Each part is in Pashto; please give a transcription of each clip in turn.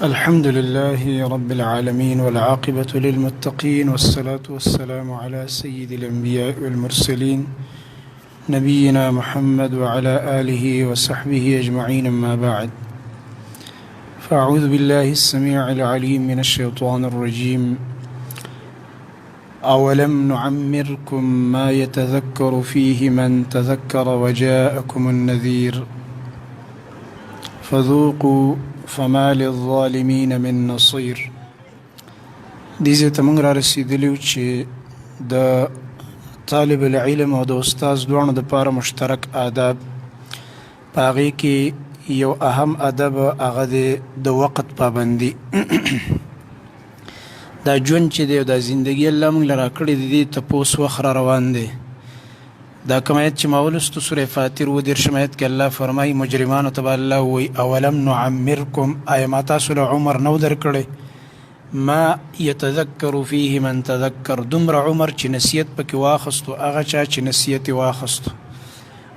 الحمد لله رب العالمين والعاقبة للمتقين والصلاة والسلام على سيد الأنبياء والمرسلين نبينا محمد وعلى آله وصحبه أجمعين. أما بعد، فأعوذ بالله السميع العليم من الشيطان الرجيم. أولم نعمركم ما يتذكر فيه من تذكر وجاءكم النذير فذوقوا فما للظالمين من نصير. دیزه ته موږ را رسیدلیو چې د طالب العلم او د استاذ دواړو دپاره مشترک آداب، په هغې کې یو اهم ادب هغه دی د وقت پابندي. دا ژوند چې دی او دا زندګي الله موږ له راکړې د دې تپوس وخت را روان دی. دا کوم آیت چې ما ولوستو سورې فاتر 30 آیت کې الله فرمایي مجرمانو ته به الله وایي اولم نعمرکم، آیا ما تاسو له عمر نو درکړی؟ ما یتذکر فیه من تذکر، دومره عمر چې نصیحت پکې واخستو هغه چا چې نصیحت یې واخستو.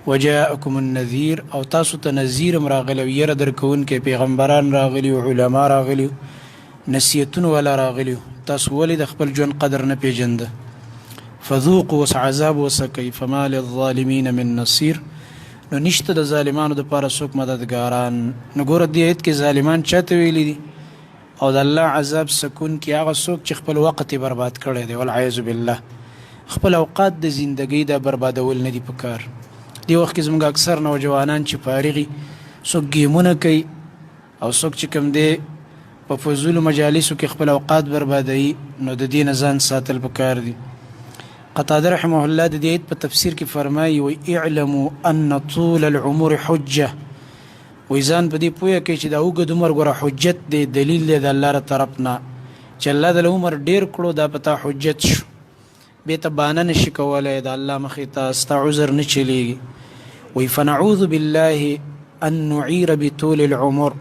وجاءکم النذیر، او تاسو ته نذیر هم راغلی و، یره درکوونکی پیغمبران راغلي و، علما راغلي و، نصیحتونه والا راغلي و، تاسو ولې د خپل ژوند قدر نه پیژنده؟ فذوقوا وس عذاب وسکی فما للظالمین من نصیر، نو نشته د ظالمانو دپاره څوک مددګاران. نو ګوره دې آیت کې ظالمان چاته ویلي دي؟ او د الله عذاب سکون کې هغه څوک چې خپل وخت یې برباد کړی دی، والعیاذ بالله. خپل اوقات د زندګۍ دا بربادول نه دي په کار. دې وخت کې زموږ اکثر نوجوانان چې فارغي، څوک ګیمونه کوي او څوک چې کوم دی په فضولو مجالسو کې خپل اوقات بربادوي، نو د دې نه ځان ساتل پکار دي. قتاده رحمه الله د دې آیت په تفسیر کې فرمایي وی اعلموا ان طول العمر حجه، وی ځان په دې پوهه کوي چې دا اوږد عمر ګوره حجت دی، دلیل دی د الله له طرف نه چې الله د عمر ډیر کړو، دا په تا حجت شو، بې ته بانه نشي کولی، د الله مخې ته ستا عذر نه چلیږي. وی فنعوذ بالله ان نعیر بطول العمر،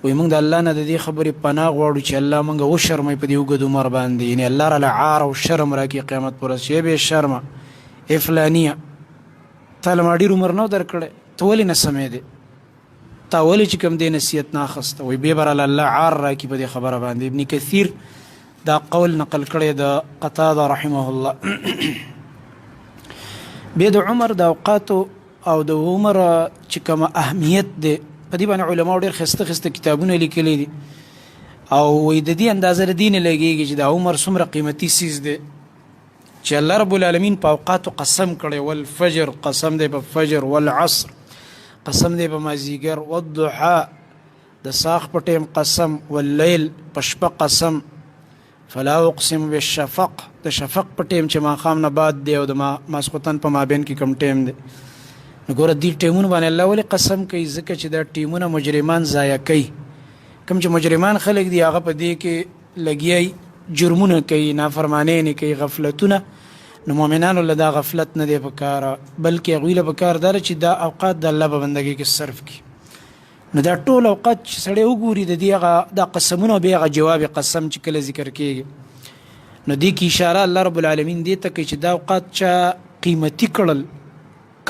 وی موږ د الله نه د دې خبرې پناه غواړو چې الله موږ وشرموي په دې اوږد عمر باندې، یعنې الله راله عار او شرم راکړي قیامت په ورځ چې بې شرمه ای فلانیه تا له ما ډېر عمر نه درکړی، ته ولې نه سمېدې، تا ولې چې کوم دی نصیحت نه اخسته؟ وی بیا به راله الله عار راکړي په دې خبره باندې. ابن کثیر دا قول نقل کړی د قتاده رحمه الله. بیا د عمر د اوقاتو او د عمر چې کومه اهمیت دی، په دې باندې علماو ډېر ښایسته ښایسته کتابونه لیکلي دي، او وایي د دې اندازه له دې نه لګېږي چې دا عمر څومره قیمتي څیز دی چې الله رب العالمین په اوقاتو قسم کړی. والفجر، قسم دی په فجر، والعصر، قسم دی په مازدیګر، والضحا، د ساخ په ټیم قسم، واللیل، په شپه قسم، فلا اقسم بالشفق، د شفق په ټیم چې ماښام نه بعد دی او د ماسخوتن په مابین کې کم ټیم دی. نو ګوره دې ټیمونو باندې الله ولې قسم کوي؟ ځکه چې دا ټیمونه مجرمان ضایع کوي. کوم چې مجرمان خلک دي هغه په دې کې لګیایي، جرمونه کوي، نافرمانۍ نه کوي، غفلتونه. نو مؤمنانو له دا غفلت نه دی په کار، بلکې هغوی له په کار دا چې دا اوقات د الله په بندګۍ کې صرف کړي. نو دا ټول اوقات چې سړی وګوري د دې هغه دا قسمونه او بیا هغه جواب قسم چې کله ذکر کېږي، نو دې کې اشاره الله رب العالمین دې ته کوي چې دا اوقات چا قیمتي کړل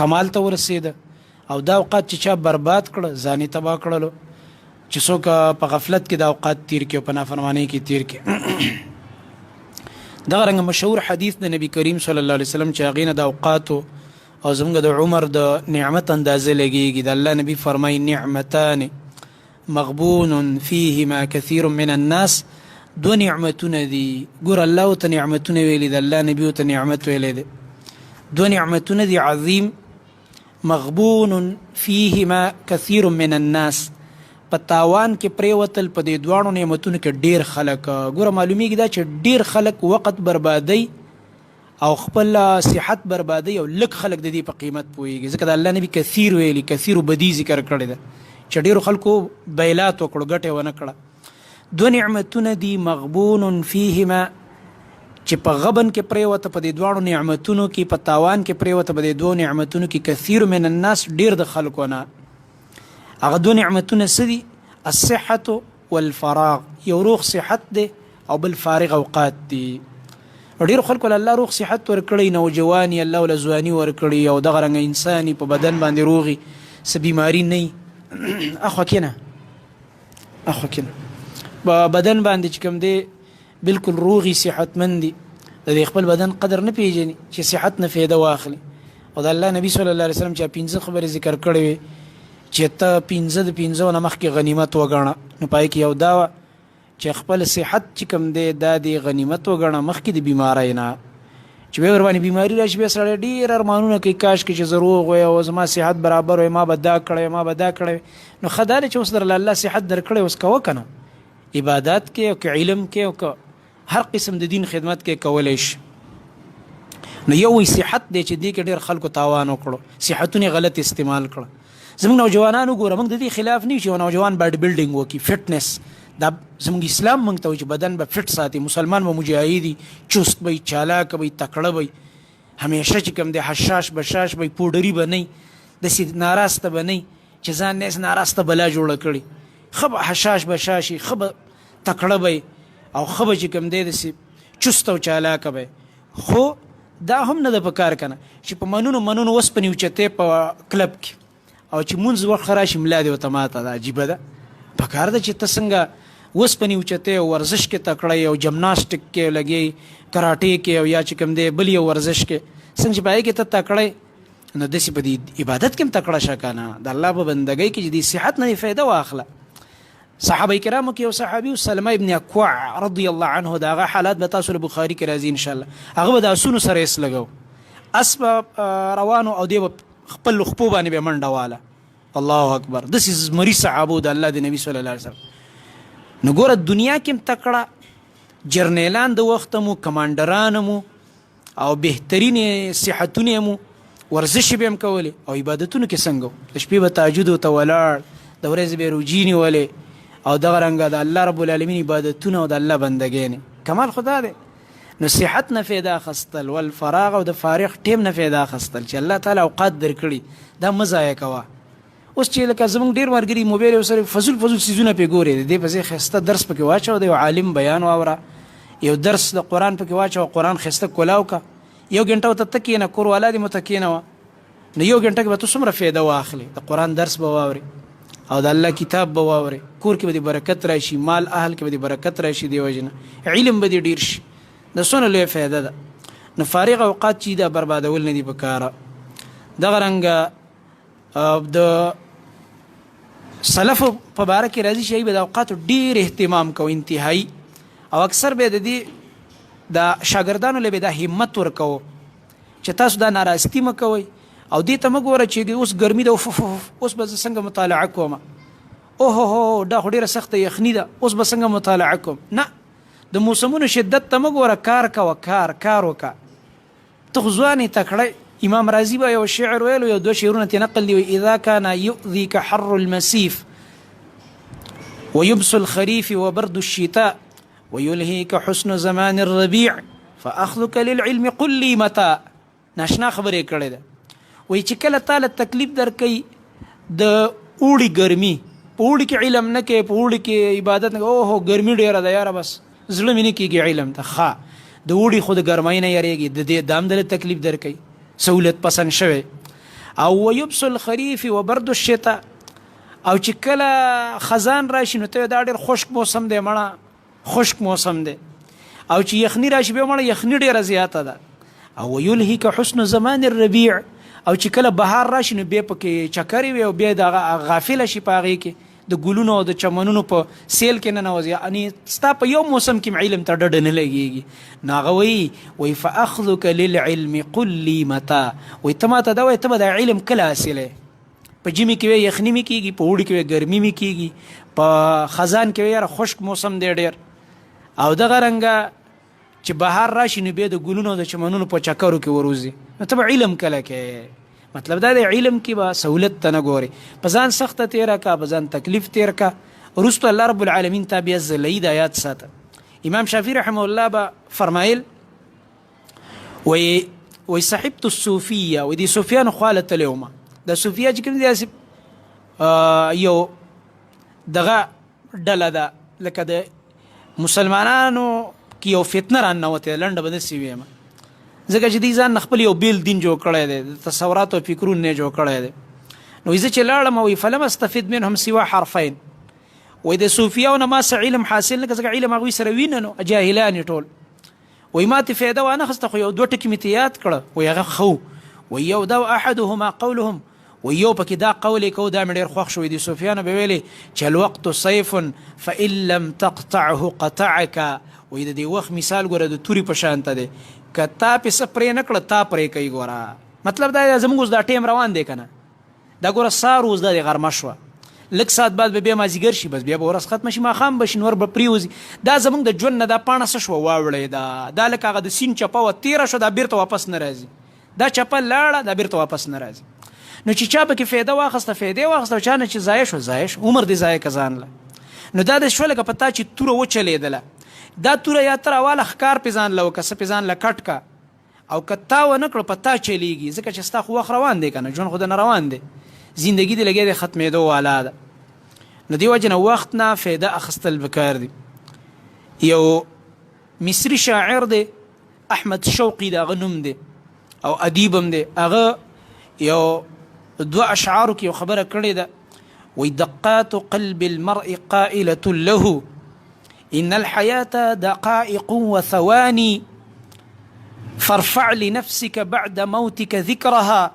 کمال ته ورسېده، او دا اوقات چې چا برباد کړه ځان یې تباه کړلو، چې څوک په غفلت کې دا اوقات تیر کړي او په نافرمانۍ کې تیر کړي. دغه رنګه مشهور حدیث د نبی کریم صلی الله علیه وسلم چې هغې نه د اوقاتو او زموږ د عمر د نعمت اندازه لګېږي. د الله نبي فرمایي نعمتان مغبون فیهما کثیر من الناس، دو نعمتونه دي. ګوره الله ورته نعمتونه ویلي، د الله نبي ورته نعمت ویلی دی. دو نعمتونه دي عظیم، مغبون فیهما کثیر من الناس، په تاوان کې پرېوتل په دې دواړو نعمتونو کې ډېر خلک. ګوره معلومیږي دا چې ډېر خلک وخت بربادی او خپل صحت بربادی، او لږ خلک د دې په قیمت پوهېږي. ځکه د الله نبي کثیر ویلي، کثیر بدی ذکر کړی ده چې ډېرو خلکو بیلات وکړو، ګټه یې ونه کړه. دو نعمتونه دي مغبون فیهما، چې په غبن کې پرېوته په دې دواړو نعمتونو کې، په تاوان کې پرېوته په دې دوو نعمتونو کې کثیر من الناس، ډېر د خلکو نه. هغه دو نعمتونه څه دي؟ الصحة والفراغ، یو روغ صحت دی او بل فارغ اوقات دي. ډېرو خلکو له الله روغ صحت ورکړی، نوجواني الله له ځواني ورکړي، او دغه رنګه انساني په بدن باندې روغي، څه بیماري نه وي. اخوا کینه، اخوا کینه. بدن باندې چې کوم دی بالکل روغي صحتمند دي، د خپل بدن قدر نه پیژني چې صحت نه فایده واخلي. او د الله نبی صلی الله علیه وسلم چې 15 خبرې ذکر کړې وي چې ته 15 د 15 نه مخکې غنیمت وګڼه، نو پای کې یو دا چې خپل صحت چې کوم دی دا د غنیمت وګڼه مخکې د بیماری نه، چې به ور باندې بیماری راشي به سره ډیر ارمانونه کوي کاش کې چې ضرور وي او زما صحت برابر وي، ما به دا کړی ما به دا کړی. نو خدای چې اوس در الله صحت درکړي اوس کوه کنه عبادت کې او علم کې او هر قسم د دین خدمت کې کولای شي. نو یو صحت دی چې دې کې ډېر خلکو تاوان وکړو، صحتونه غلط استعمال کړه. زموږ نوجوانانو ګوره موږ د دې خلاف نه یو چې نوجوان باډي بلډینګ وکړي، فټنس دا زموږ اسلام موږ ته وایي چې بدن به فټ ساتي، مسلمان به مجاهدي چست وي چالاک وي تکړه وي، همیشه چې کوم دی حشاش بشاش وي پوډري به نه داسې ناراسته به نه چې ځان نه ناراسته بلا جوړه کړي، ښه به حشاش بشاشي، ښه به تکړه وي او ښه به چې کوم دی داسې چست او چالاک وي. خو دا هم نه د پکار کنه چې په منونو وسپنې اوچتې په کلب کې او چې مونځ وخت راشي ملا دې ورته ماته ده، عجیبه ده. پکار ده چې ته څنګه وسپنې اوچتې او ورزش کې تکړه او جمناسټک کې لګې کراټې کې او یا چې کوم دی بل یو ورزش کې څنګه چې پای کې ته تکړه نو داسې په دې عبادت کې هم تکړه شه کنه، د الله په بندګۍ کې چې دې صحت نه فایده واخله. صحابه کرامو کې یو صحابي سلمہ ابن اکوع رضی الله عنه دا هغه حالات به تاسو له بخاری کې راځي ان شاء الله. هغه به د اسونو سره اس لګو، اس روانو او دی خپل خپو باندې به منډه واله. الله اکبر، دس از مری صحابه د الله د نبی صلی الله علیه وسلم. نو ګوره دنیا کې تکړه جرنیلان د وخت مو کمانډران مو او بهترین صحتونه مو ورزش به هم کولی او عبادتونو کې څنګه د شپې به تهجد او تولاړ د ورځې به روجینی ولې او دغه رنګه د الله رب العالمین عبادتونه او د الله بندګین کمال خدا دی. نو صحت نه فایده اخستل والفراغ او د فارغ ټیم نه فایده اخستل چې الله تعالی اوقات درکړي دا مزایه کوه. اوس چې لکه زمونږ ډېر ملګري موبایل سره فضول سیزونه پې ګوري، د دې په ځای ښایسته درس پکې واچوه، د یو عالم بیان واوره، یو درس د قرآن پکې واچوه، قرآن ښایسته کولاو که یو ګنټه ورته ته کښېنه، کور والا دې مو ته کښېنوه، نو یو ګنټه کې به ته څومره فایده واخلې. د قرآن درس به واورې او د الله کتاب به واورې، کور کې به دې برکت راشي، مال اهل کې به دې برکت راشي، دې وجې نه علم به دې ډېر شي. د څونه لویه فایده ده. نو فارغ اوقات چې دا بربادول نه دي په کاره. دغه رنګه د سلفو په باره کې راځي چې به د اوقاتو ډېر اهتمام کوي انتهایی، او اکثر به د دې د شاګردانو له به دا همت ورکوو چې تاسو دا ناراستی مه کوئ او دې ته مه ګوره چې اوس ګرمي ده اوس به زه څنګه مطالعه کوم، اوهو دا خو ډېره سخته یخني ده اوس به څنګه مطالعه کوم. نه، د موسمونو شدت ته مه ګوره، کار کوه، کار وکړه. ته خو ځوان یې تکړه. امام رازی به یو شعر ویلو، یو دو شعرونه ترې نقل دي، اذا كان يؤذيك حر المسيف ويبس الخريف وبرد الشتاء ويلهيك حسن زمان الربيع فاخذك للعلم قل لي متى. ناشنا خبرې کړې ده، وایي چې کله تعالی تکلیف درکوي د اوړي ګرمي، په اوړي کې علم نه کوي، په اوړي کې عبادت نه، اوهو ګرمي ډېره ده یاره بس زړه مې نه کېږي علم ته. ښه، د اوړي خو د ګرمۍ نه یارېږي، د دې دام دله تکلیف درکوي، سهولت پسند شوی. او ويبس الخريف وبرد الشتاء، او چې کله خزان راشي نو ته دا ډېر خشک موسم دی، مړه خشک موسم دی، او چې یخني راشي به مړه یخني ډېره زیاته ده. او ويلهيك حسن زمان الربيع، او چې کله بهار راشي نو بیا پکې چکرې وي او بیا د غافله شي په هغې کې د ګلونو او د چمنونو په سیل کې ننوځي، یعنې ستا په یو موسم کې علم ته ډډه نه لګېږي. نو هغه وایي فاخذک للعلم قل لي متى، وایي ته ماته دا وایي ته به دا علم کله حاصلی؟ په ژمي کې وی یخني مې کېږي، په اوړي کې وی ګرمي مې کېږي، په خزان کې وی یاره خشک موسم دی ډېر، او دغه رنګه چې بهار راشي نو بیا د ګلونو او د چمنونو په چکرو کې وروځي، نو ته به علم کله کې؟ مطلب دا دی علم کې به سهولت ته نه ګوري، په ځان سخته تیره کا، په ځان تکلیف تیر کا، وروسته الله رب العالمین ته بیا زلید آیات ساته. امام شافعي رحمه الله به فرمایل وی صحبت الصوفیه، وی د صوفیانو خواله تللی وم. د صوفیه چې کوم دی داسې یو دغه ډله ده لکه د مسلمانانو کې یو فتنه راننوتې، لنډه به داسې ویم، ځکه چې دوی ځان خپل یو بیل دین جوړ کړی دی، د تصورات او فکرونه یې جوړ کړی دی. نو زه چې لاړم وی فلم استفید منهم سوا حرفین، وای د صوفیاو نه ما څه علم حاصل نه کړ ځکه علم هغوی سره وینه نو جاهلان یې ټول. وای ما ته فایده وانه خسته خو یو دوه ټکي مې ته یاد کړه وای هغه خو وای یو دا احدهما قولهم وای یو پکې دا قول یې کو دا مې ډېر خوښ شوی دي صوفیانو به ویلې چې الوقت صیف فإن لم تقطعه قطعك. وای د دې وخت مثال ګوره د توري په شانته دی که تا پې څه پرې نه کړه تا پرې کوي ګوره. مطلب دا زموږ اوس دا ټیم روان دی که نه دا ګوره سار اوس دا د غرمه شوه لږ ساعت بعد به بیا مازدیګر شي بس بیا به ورځ ختمه شي ماښام به شي نور به پرېوځي. دا زموږ د ژوند نه دا پاڼه څه شوه واوړېده دا لکه هغه د سیند چپه وه تېره شوه دا بیرته واپس نه راځي دا چپه لاړه دا بیرته واپس نه راځي. نو چې چا پکې فایده واخیسته فایده یې واخیسته او چا نه چې ضایع شو ضایع شو عمر دې ضایع که ځان له. نو دا د شوه لکه په تا چې توره وچلېدله دا توره یا تر اواله ښکار پې ځان له وکړه څه پې ځان له کټ که او که تا ونه کړو په تا چلیږي ځکه چې ستا خو وخت روان دی که نه ژوند خو دنه روان دی زندګي دې لګیا دی ختمېدو والا ده. نو دې وجې نه وخت نه فایده اخیستل پکار دي. یو مصري شاعر دی احمد شوقي د هغه نوم دی او ادیب هم دی هغه یو دوه اشعارو کې یو خبره کړې ده وی دقات قلب المرء قائلة له إن الحياة دقائق وثواني فارفع لنفسك بعد موتك ذكرها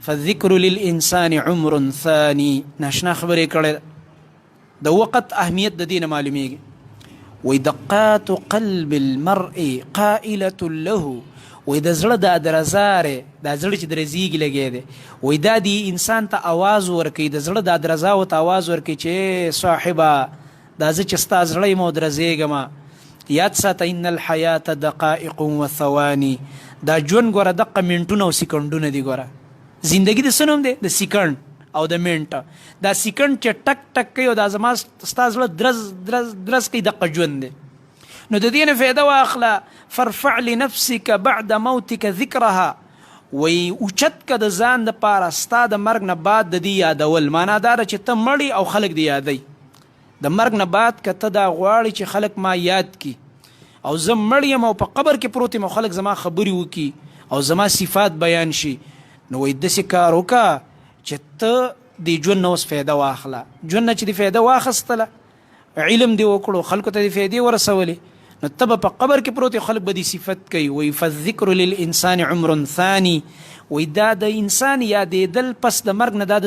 فالذكر للإنسان عمر ثاني. ناشنا خبرې کړې د وقت اهمیت د دې نه معلومیږي. وی دقات قلب المرء قائلة له وی د زړه دا درزارې دا زړه چې درزیږي لګی دی وی دا دی انسان ته آواز ورکوي د زړه دا درزاو ته آواز ورکوي چې صاحبه دا زه چې ستا زړه یم او درزیږمه یاد ساته ان الحیاة دقائق وثواني دا ژوند ګوره دقه منټونه او سیکنډونه دي ګوره زندگی د څه نوم دی د سیکنډ او د منټ دا سیکنډ چې ټک ټک کوي او دا زما ستا زړه درز کوي دقه ژوند دی. نو د دې نه فایده واخله فرفع لنفسك بعد موتك ذکرها وی اوچت که د ځان دپاره ستا د مرګ نه بعد د دې یادول معنا دا ده چې ته مړی او خلک دې یادوي د مرګ نه بعد که ته دا غواړې چې خلک ما یاد کی او زه مړ یم او په قبر کې پروت یم او خلک زما خبرې وکړي او زما صفات بیان شي نو وایي داسې کار وکړه چې ته دې ژوند نه اوس فایده واخله ژوند نه چې دې فایده واخیستله علم دې وکړو خلکو ته دې فایدې ورسولې نو ته به په قبر کې پروت خلک به دې صفت کوي وایي فالذکر للانسان عمر ثاني وایي دا د انسان یادېدل پس د مرګ نه دا د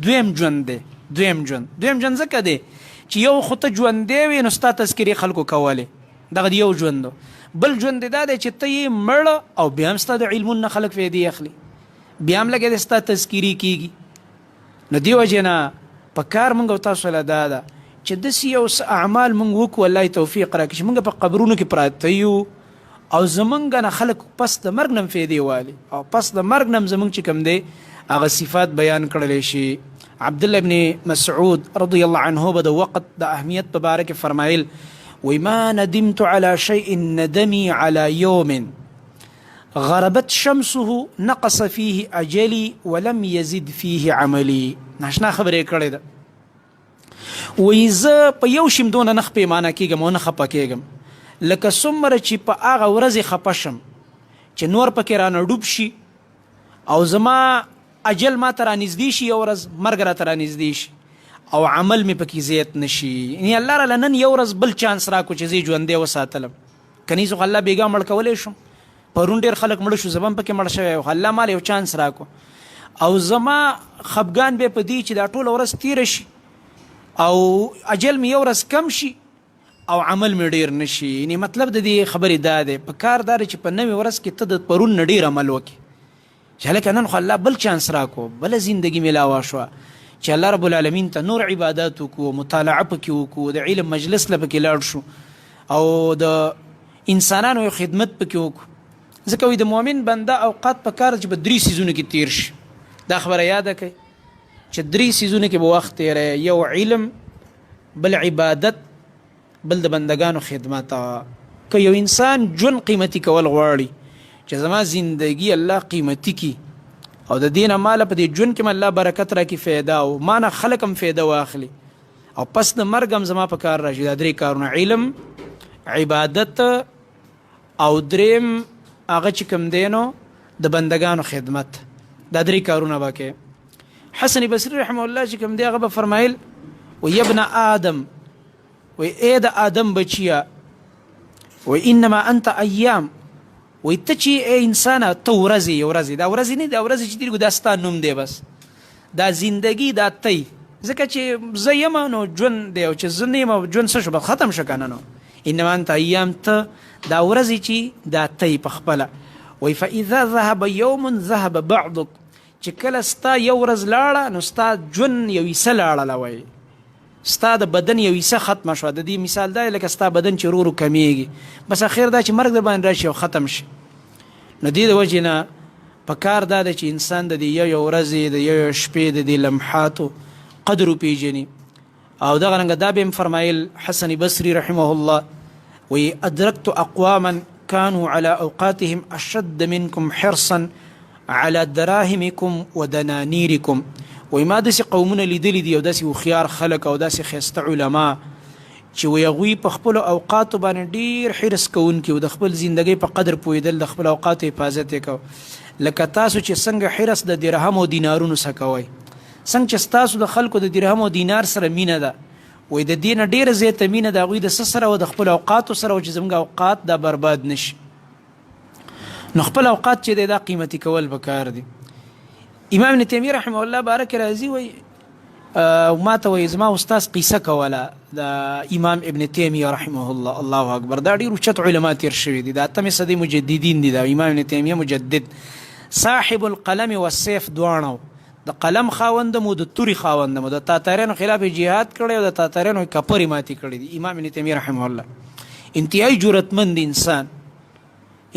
دویم ژوند دی دویم ژوند ځکه دی چې یو خو ته ژوندی وي نو ستا تذکرې خلکو کولې دغه د یو ژوند بل ژوند دا دی چې ته یې مړه او بیا هم ستا د علمونو نه خلک فایدې اخلي بیا هم لګیا دی ستا تذکیرې کېږي. نو دې وجې نه په کار مونږ او تاسو له دا ده چې داسې یو څه اعمال مونږ وکړو الله توفیق راکړي چې مونږ په قبرونو کې پراته یو او زمونږ نه خلک پس د مرګ نه هم فایدې والي او پس د مرګ نه هم زمونږ چې کوم دی هغه صفات بیان کړلی شي. عبدالله ابن مسعود رضی الله عنه به د وقت د اهمیت په باره کې فرمایل وی ما ندمت على شيء ندمي على يوم غربت شمسه نقص فيه اجلي ولم يزد فيه عملي. ناشنا خبرې کړې ده وی زه په یو شم دونه نه پېمانه کېږم او نه خفه کېږم لکه څومره چې په هغه ورځې خفه شم چې نور پکې رانه ډوب شي او زما اجل ما ته رانږدې شي یو ورځ مرګ راته رانږدې شي او عمل مې پکې زیات نه شي یعنې الله راله نن یو ورځ بل چانس راکړو چې زه یې ژوندی وساتلم کنی خو الله بېګا مړ کولی شم پرون ډېر خلک مړه شو زه به هم پکې مړ شوی خو الله مال یو چانس راکړو او زما خفګان به په دې چې دا ټوله ورځ تېره شي او اجل مې یو ورځ کم شي او عمل مې ډېر نه شي. یعنې مطلب د دې خبرې دا دی په کار دا دی چې په نوې ورځ کې ته د پرون نه ډېر عمل وکړې چې هلکه نن خو الله بل چانس راکړو بله زندګي میلاوه شوه چې الله رب العالمین ته نور عبادات وکړو مطالعه پکې وکړو د علم مجلس له پکې لاړ شو او د انسانانو یو خدمت پکې وکړو ځکه وایي د مؤمن بنده اوقات په کار چې په 3 سیزونو کې تیر شي دا خبره یاده کړئ چې 3 سیزونو کې به وخت تیری یو علم بل عبادت بل د بندگانو خدمت. که یو انسان ژوند قیمتي کول غواړي چې زما زندگی الله قیمتي کی او د دې نه ماله په دې ژوند کې الله برکت راکړي فایده او ما نه خلک هم فایده واخلي او پس د مرګ هم زما په کار راشي دا 3 کارونه علم عبادت او دریم هغه چې کوم دی نو د بندگانو خدمت دا 3 کارونه به کوې. حسن بصري رحمه الله چې کوم دی هغه به فرمایل وی ابن آدم وی ای د آدم بچیا وی انما انت ایام وی ته چې ای انسانه ته ورځې یو ورځې دا ورځې نه دا ورځې چې تېرېږو دا ستا نوم دی بس دا زندګي دا تی ځکه چې زه یم نو ژوند دی او چې زه نه یم ژوند څه شو به ختم شه که نه نو انما انت ایام ته دا ورځې چې دا تی په خپله وی فاذا ذهب یوم ذهب بعضک چې کله ستا یو ورځ لاړه نو ستا ژوند یو حصه لاړله وایي ستا د بدن یو حصه ختمه شوه د دې مثال دا لکه ستا بدن چې ورو ورو کمیږي بس اخر دا چې مرګ در باندې راشي او ختم شي نو دې د وجې نه پکار دا ده چې انسان د دې یو ورځې د یو شپې د دې لمحاتو قدر وپېژني او دغه رنګه دا به هم فرمایل حسن بصري رحمه الله وی ادرکت اقواما كانوا على اوقاتهم اشد منكم حرصا على دراهمكم ودنانيركم وی ما داسې قومونه لیدلی دي او داسې هوښیار خلک او داسې ښایسته علما چې وی هغوی په خپلو اوقاتو باندې ډېر حرص کوونکي او د خپل زندګۍ په قدر پوهېدل د خپل اوقاتو حفاظت یې کو لکه تاسو چې څنګه حرص د درهم او دینارونو څخه کوئ څنګه چې ستاسو د خلکو د درهم او دینار سره مینه ده وی د دې نه ډېره زیاته مینه د هغوی د څه سره او د خپلو اوقاتو سره چې زموږ اوقات دا برباد نشي نو خپل اوقات چې دی دا قیمتي کول پکار دي امام ابن تیمیه رحمه الله بارک راځي وی ما ته وی زما استاذ قیسه کوله د امام ابن تیمیه رحمه الله الله اکبر دا ډېر اوچت علما تېر شوي دي د اتمې صدۍ مجددین دي د امام ابن تیمیه مجدد صاحب القلم والسيف دواړه د قلم خاوندم او د توري خاوندم د تاتاریانو خلاف جهاد کړی او د تاتاریانو کپرې ماتې کړې دي امام ابن تیمیه رحمه الله انتهایی جرأتمند انسان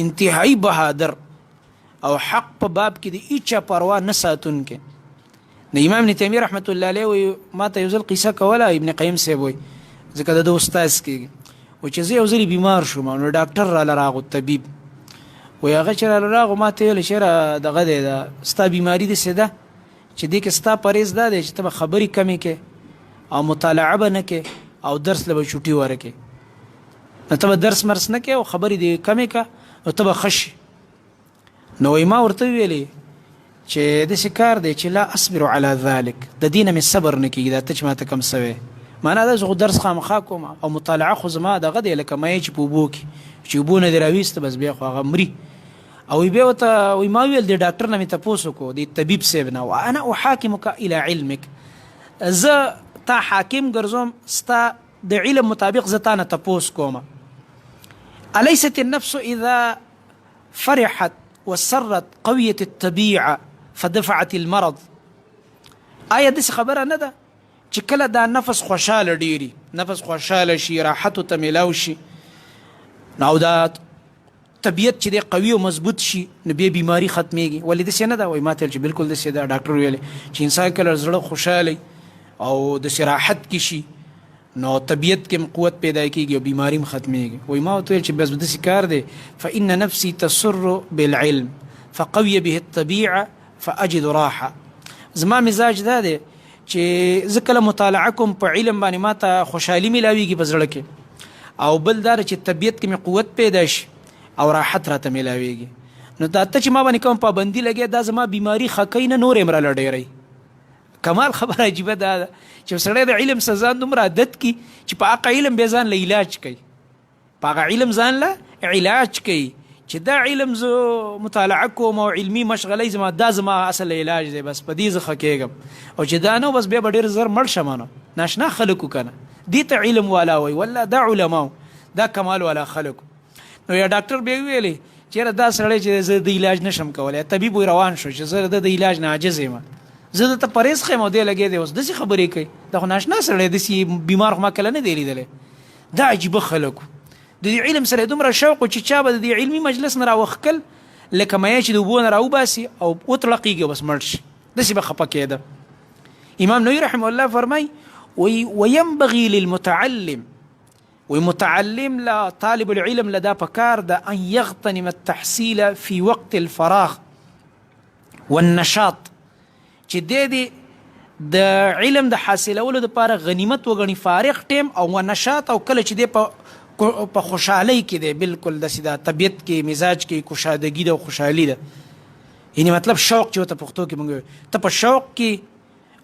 انتهایی بهادر او حق په باب کې د هیچا پروا نه ساتونکی د امام ابن تیمیه رحمت الله علیه وی ما ته یو ځل قصه کوله ابن قیم صاحب وی ځکه د استاذ کېږي و چې زه یو ځل بیمار شوم نو ډاکټر راله راغو طبیب وی هغه چې راله راغو ما ته ویل چې دغه دی ستا بیماري داسې ده چې دې کې ستا پرهیز دا دی چې ته به خبرې کمې کې او مطالعه به نه کې او درس له به چوټي ورکې نو ته به درس مرس نه کې او خبرې دې کمې که او ته به ښه شي نو وی ما ورته ویلې چې داسې کار دی چې لا اصبر على ذلك د دې نه مې صبر نه کېږي دا ته چې ما ته کم سوی معنا دا زه خو درس خامخا کوم او مطالعه خو زما دغه دی لکه مایع چې په اوبو کې چې اوبو نه دې راویسته بس بیا خو هغه مري او بیا ورته وی ما ویل د ډاکټر نه مې تپوس وکړو د طبیب صاحب نه وانا احاکمک الى علمک زه تا حاکم ګرځوم ستا د علم مطابق زه تا نه تپوس کوم الیست النفس اذا فرحت وسرت قویة الطبیعه فدفعت المرض آیا داسې خبره نه ده چې کله دا نفس خوشحاله ډیري نفس خوشحاله شي راحتو ته میلاو شي نو دا طبیعت چې دی قوي او مضبوط شي نو بیا بیماری ختمیږي ولې داسې نه ده وایي ما ته چې بالکل داسې ده ډاکټر ویلی چې انسان کله زړه خوشحالی او داسې راحت کې شي نو طبیعت کې هم قوت پیدا کېږي او بیماری هم ختمیږي وایي ما ورته ویل چې بس داسې کار دی فإن نفسي تسر بالعلم فقوي به الطبيعه فاجد راحه زما مزاج دا دی چې زه کله مطالعه کوم په علم باندې ما ته خوشحالي میلاویږي په زړه کې او بل دا چې طبیعت کې مې قوت پیدا شي او راحت راته میلاویږي نو دا ته چې ما باندې کوم پابندي لګیا دا زما بیماری ښه کوي نه نور یې مراله ډېروي کمال خبره عجیبه دا ده چې سړی د علم څه ځان دومره عادت کي چې په هغه علم بیا ځان له علاج کوي په هغه علم ځان له علاج کوي چې دا علم زه مطالعه کوم او علمي مشغلې زما دا زما اصل علاج دی بس په دې زه ښه کېږم او چې دا نو بس بیا به ډېر زر مړ شم نو ناشنا خلکو که نه دې ته علم والا وایي والله دا علماو دا کمال والا خلکو نو یا ډاکټر بیا ویلی چېرې دا سړی چې زه د علاج نشم کولی طبیب وی روان شو چې زه د علاج نه عاجز یم زه دته پرهیز خیم او دی لګی دی اوس داسې خبرې کوي دا خو ناشنا سړی داسې بیمار خو ما کله نه دی لیدلی دا عجیبه خلکو د دې علم سره دومره شوق و چې چا به د دې علمي مجلس نه راوښکل لکه مایع چې د اوبو نه راوباسي او وتړقېږي او بس مړ شي داسې به خفه کېده امام نووي رحمه الله فرمای وینبغي للمتعلم ومتعلم لا طالب العلم لدا پکار ده ان يغتنم التحصيل في وقت الفراغ والنشاط چې دې د علم د حاصلولو دپاره غنیمت وګڼي فارغ ټیم او نشاط او کله چې دې په خوشحالۍ کې دی بالکل داسې دا طبیعت کې مزاج کې کشادګي ده او خوشحالي ده یعنې مطلب شوق چې ورته پښتو کې موږ ته په شوق کې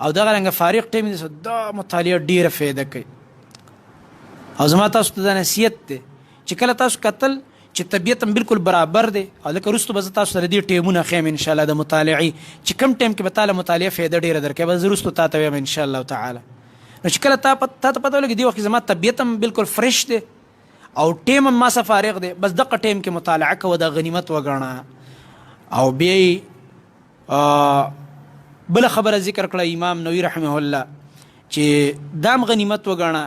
او دغه رنګه فارغ ټیم دې دا مطالعه ډیره فایده کوي. او زما تاسو ته دا نصیحت دی چې کله تاسو کتل چې طبیعت هم بالکل برابر دی او لکه وروسته به زه تاسو سره دې ټیمونه ښیم انشاءالله د مطالعې چې کوم ټیم کې به تا له مطالعه فایده ډېره درکوي به زه وروسته تا ته وایم انشاءالله تعالی. نو چې کله تا ته پته ولګي دې وخت کې زما طبیعت هم بالکل فرش دی او ټیم هم ما څه فارغ دی، بس دغه ټیم کې مطالعه کوه، د غنیمت وګڼه. او بیا بله خبره ذکر کړه امام نووي رحمه الله چې دام غنیمت وګڼه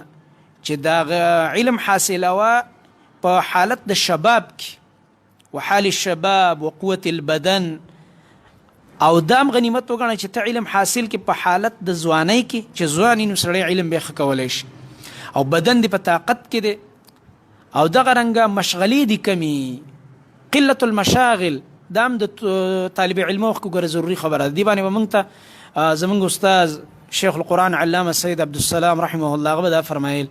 چې دا علم حاصلوه په حالت د شباب کې وحال الشباب وقوة البدن، او دام غنیمت وګڼه چې ته علم حاصل کې په حالت د ځوانۍ کې چې ځوان نو سړی علم بیا ښه کولی شي، او بدن دې په طاقت کې دی، او دغه رنګه مشغلې دي کمي، قلة المشاغل دام د طالب علم وخت کې ګوره ضروري خبره ده. دې باندې به موږ ته زموږ استاذ شیخ القرآن علامه سید عبدالسلام رحمه الله هغه به دا فرمایل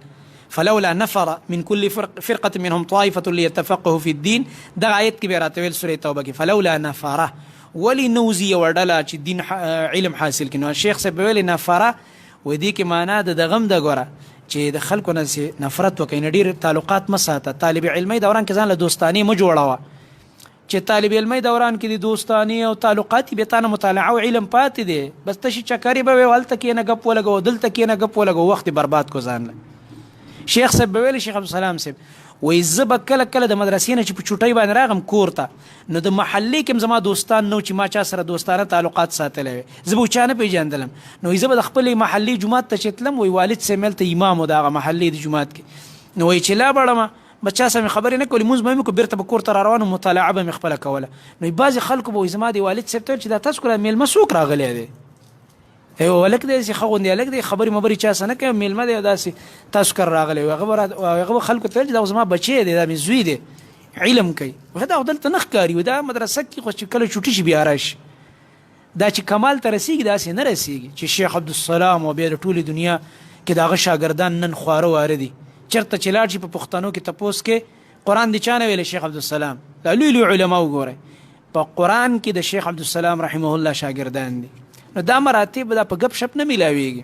فلولا نفر من كل فرقة منهم طائفة ليتفقهوا في الدين. دغه آیت کې به راته ویل سورې توبه کې فلولا نفره ولې نوزي یوه ډله چې دین علم حاصل کړي. نو شیخ صاحب به ویلې نفره و دې کې معنا د دغه هم ده ګوره چې د خلکو نه نفرت وکړي، نه ډېر تعلقات مه ساته. طالب علمۍ دوران کې ځان له دوستانې مه جوړوه چې طالب علمۍ دوران کې د دوستانې او تعلقات بې تا نه مطالعه او علم پاتې دی، بس تشي چکرې به وې هلته کښېنه ګپ ولګوه دلته کښېنه ګپ ولګوه وخت برباد کو ځان له. شیخ صاحب به ویل شیخ عبدالسلام صاحب وایي زه به کله کله د مدرسې نه چې په چوټۍ باندې راغم کور ته نو د محلې کې هم زما دوستان نو چې ما چا سره دوستانه تعلقات ساتلی وی زه به چا نه پېژندلم. نو زه به د خپلې محلې جومات ته چې تلم وایي والد صاحب هلته امام و د هغه محلې د جومات کې، نو وایي چې لا بړمه بچا سره مې خبرې نه کولې، لمونځ به مې وکړو بېرته به کور ته را روان وم، مطالعه به مې خپله کوله. نو بعضې خلکو به وایي زما د والد صاحب ته ویل چې دا تاسو کله میلمه څوک راغلی دی؟ یو هلک دی چې ښه غوندې هلک دی خبرې مبرې چا سره نه کوي، میلمه دی داسې تاسو کره راغلی وي. هغه به خلکو ته ویل چې دا زما بچی دی دا مې زوی دی علم کوي، دا دلته نه ښکاري دا مدرسه کې خو چې کله چوټي شي بیا راشي. دا چې کمال ته رسېږي داسې نه رسېږي چې شیخ عبدالسلام او بیا د ټولې دنیا کې د هغه شاګردان نن خواره واره دي. چېرته چې لاړ شي په پښتنو کې تپوس کې قرآن د چا نه ویلی شیخ عبدالسلام، دا لوی لوی علما وګورئ په قرآن کې د شیخ عبدالسلام رحمه الله شاګردان دي. نو دا مراتب دا په ګپ شپ نه میلاویږي،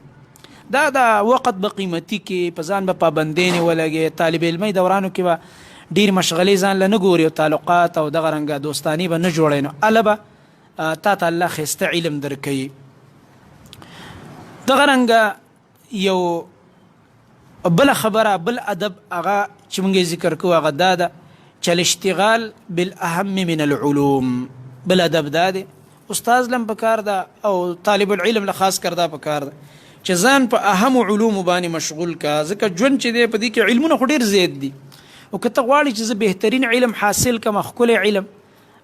دا د وخت به قیمتي کې په ځان به پابندۍ نه ولګي. طالب علمۍ دورانو کې به ډېر مشغلې ځان له نه ګوري او تعلقات او دغه رنګه دوستانې به نه جوړوي، نو هله به تا ته الله ښایسته علم درکوي. دغه رنګه یو بله خبره بل ادب هغه چې موږ ذکر کوو هغه دا ده چې الاشتغال بالاهم من العلوم. بل ادب دا دی استاذ لم پکار ده او طالب العلم له خاص کر دا پکار ده چې ځان په اهم علوم باندې مشغول کا، ځکه ژوند چې دی په دې کې علمونه خو ډېر زیات دي، او که ته غواړې چې زه بهترین علم حاصل کړم ښکلی علم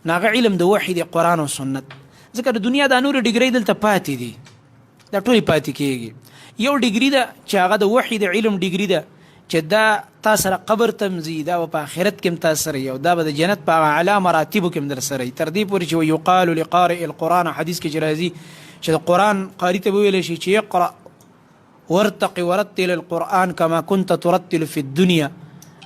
نو هغه علم د وحي دی قرآن او سنت، ځکه د دنیا دا نورې ډګرۍ دلته پاتې دي، دا ټولې پاتې کېږي. یو ډګري ده چې هغه د وحي د علم ډګري ده چې دا تا سره قبر ته ځي، دا به په آخرت کې هم تا سره وي او دا به د جنت په هغه اعلی مراتبو کې هم در سره وي، تر دې پورې چې یقال لقارئ القرآن حدیث کې چې راځي چې د قرآن قاري ته به ویلی شي چې اقرأ وارتق ورتل القرآن كما كنت ترتل في الدنيا.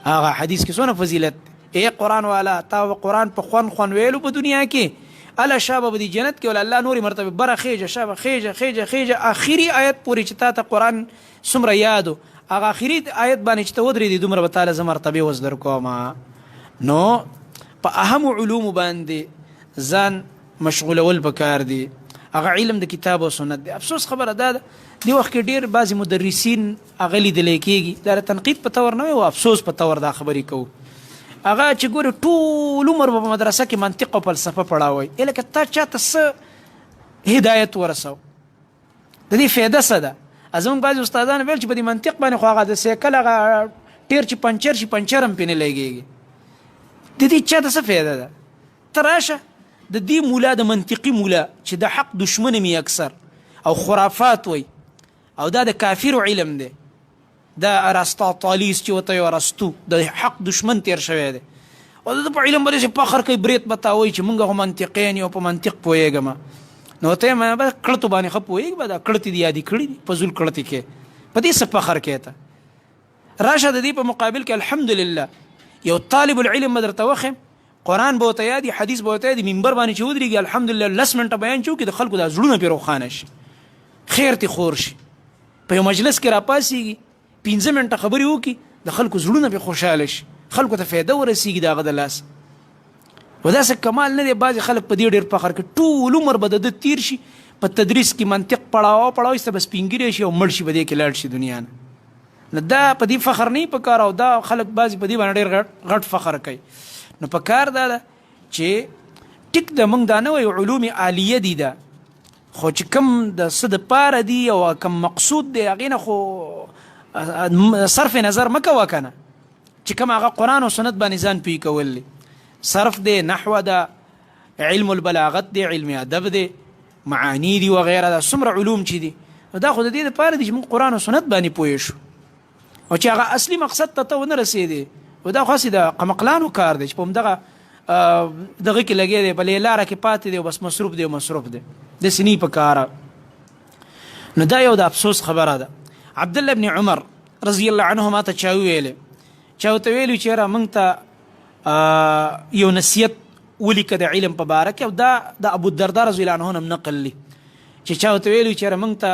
هغه حدیث کې څونه فضیلت ای قرآن والا تا قرآن په خوان ویلو په دنیا کې الا شابه به د جنت کې ول الله نورې مرتبه بره خیجه شابه خیجه آخري آیت پورې چې تا ته قرآن څومره یادو هغه آخري آیت باندې چې ته ودرېدې دومره به تعالی زه مرتبې وز در کومه. نو په اهمو علومو باندې ځان مشغولول پکار دي، هغه علم د کتاب او سنت دی. افسوس خبره دا ده دی وخت کې ډېر بعضې مدرسین هغه لیدلی کېږي دا د تنقید په طور نه وي او افسوس په طور دا خبرې کوو، هغه چې ګورې ټول عمر په مدرسه کې منطق او فلسفه پړاوی، لکه تا چاته څه هدایت ورسو د دې فایده څه ده؟ زموږ بعضې استادان ویل چې په دې منطق باندې خو هغه د سایکل هغه ټیر چې پنچر شي پنچر هم پې نه لګېږي، د دې چاته څه فایده ده؟ ته راشه د دې مولا د منطقي مولا چې د حق دشمن مې اکثر او خرافات وی او دا د کافرو علم دی، دا ارسطاطالیس چې ورته ارسطو د حق دشمن تیر شوی دی او د په علم باندې فخر کوي برید بتاوي چې مونږ خو منطقین یو په منطق پوهېږم، نو ته یې به کړتو باندې ښه پوهېږي به دا کړتې دي یادې کړي دي په زول کړتې کې په دې څه فخر کوې ته؟ راشه د دې په مقابل کې الحمدلله یو طالب العلم به درته وښیم قرآن به ورته یادي حدیث به ورته یادي منبر باندې چې ودرېږي الحمدلله 10 منټه بیان چې وکړي د خلکو دا زړونه پرې روښانه شي، خیر تی خور شي په یو مجلس کې راپاسېږي 15 منټه خبرې وکړي د خلکو زړونه پرې خوشحاله شي خلکو ته فایده ورسېږي د هغه د لاس و داسې کمال نه دی بعضې خلک په دې ډېر فخر کوي ټول عمر به د ده تیر شي په تدریس کې منطق پړاو ایسته به سپین ږیری شي او مړ شي په دې کې لاړ شي دنیا نه نو دا په دې فخر نه په کار او دا خلک بعضې په دې باندې ډېر غټ فخر کوي نو په کار دا ده چې ټیک د موږ دا نه وایو علوم عالیه دي ده خو چې کوم د څه دپاره دي او کوم مقصود دی هغې نه خو صرف نظر مه کوه که نه چې کوم هغه قرآن او سنت باندې ځان پوهي کول دی صرف دی نحو ده علم البلاغت دی علم ادب دی معانی دی وغیره دا څومره علوم چې دي دا خو د دې دپاره دي چې موږ قرآن او سنت باندې پوه شو او چې هغه اصلي مقصد ته ونه رسېدې او دا خو هسې د قمقلانو کار دی چې په همدغه دغه کې لګیا دی په لاره کې پاتې دی او بس مصروف دی داسې نه په کاره نو دا یو د افسوس خبره ده عبدالله بن عمر رضی الله عنهما ته چا وویلې چا ورته ویلي چې یاره موږ ته یو نصیحت ولیکه د علم په باره کې او دا د ابوالدرداء رضی الله عنه هم نقل لي چې چا ورته ویلي چې یاره موږ ته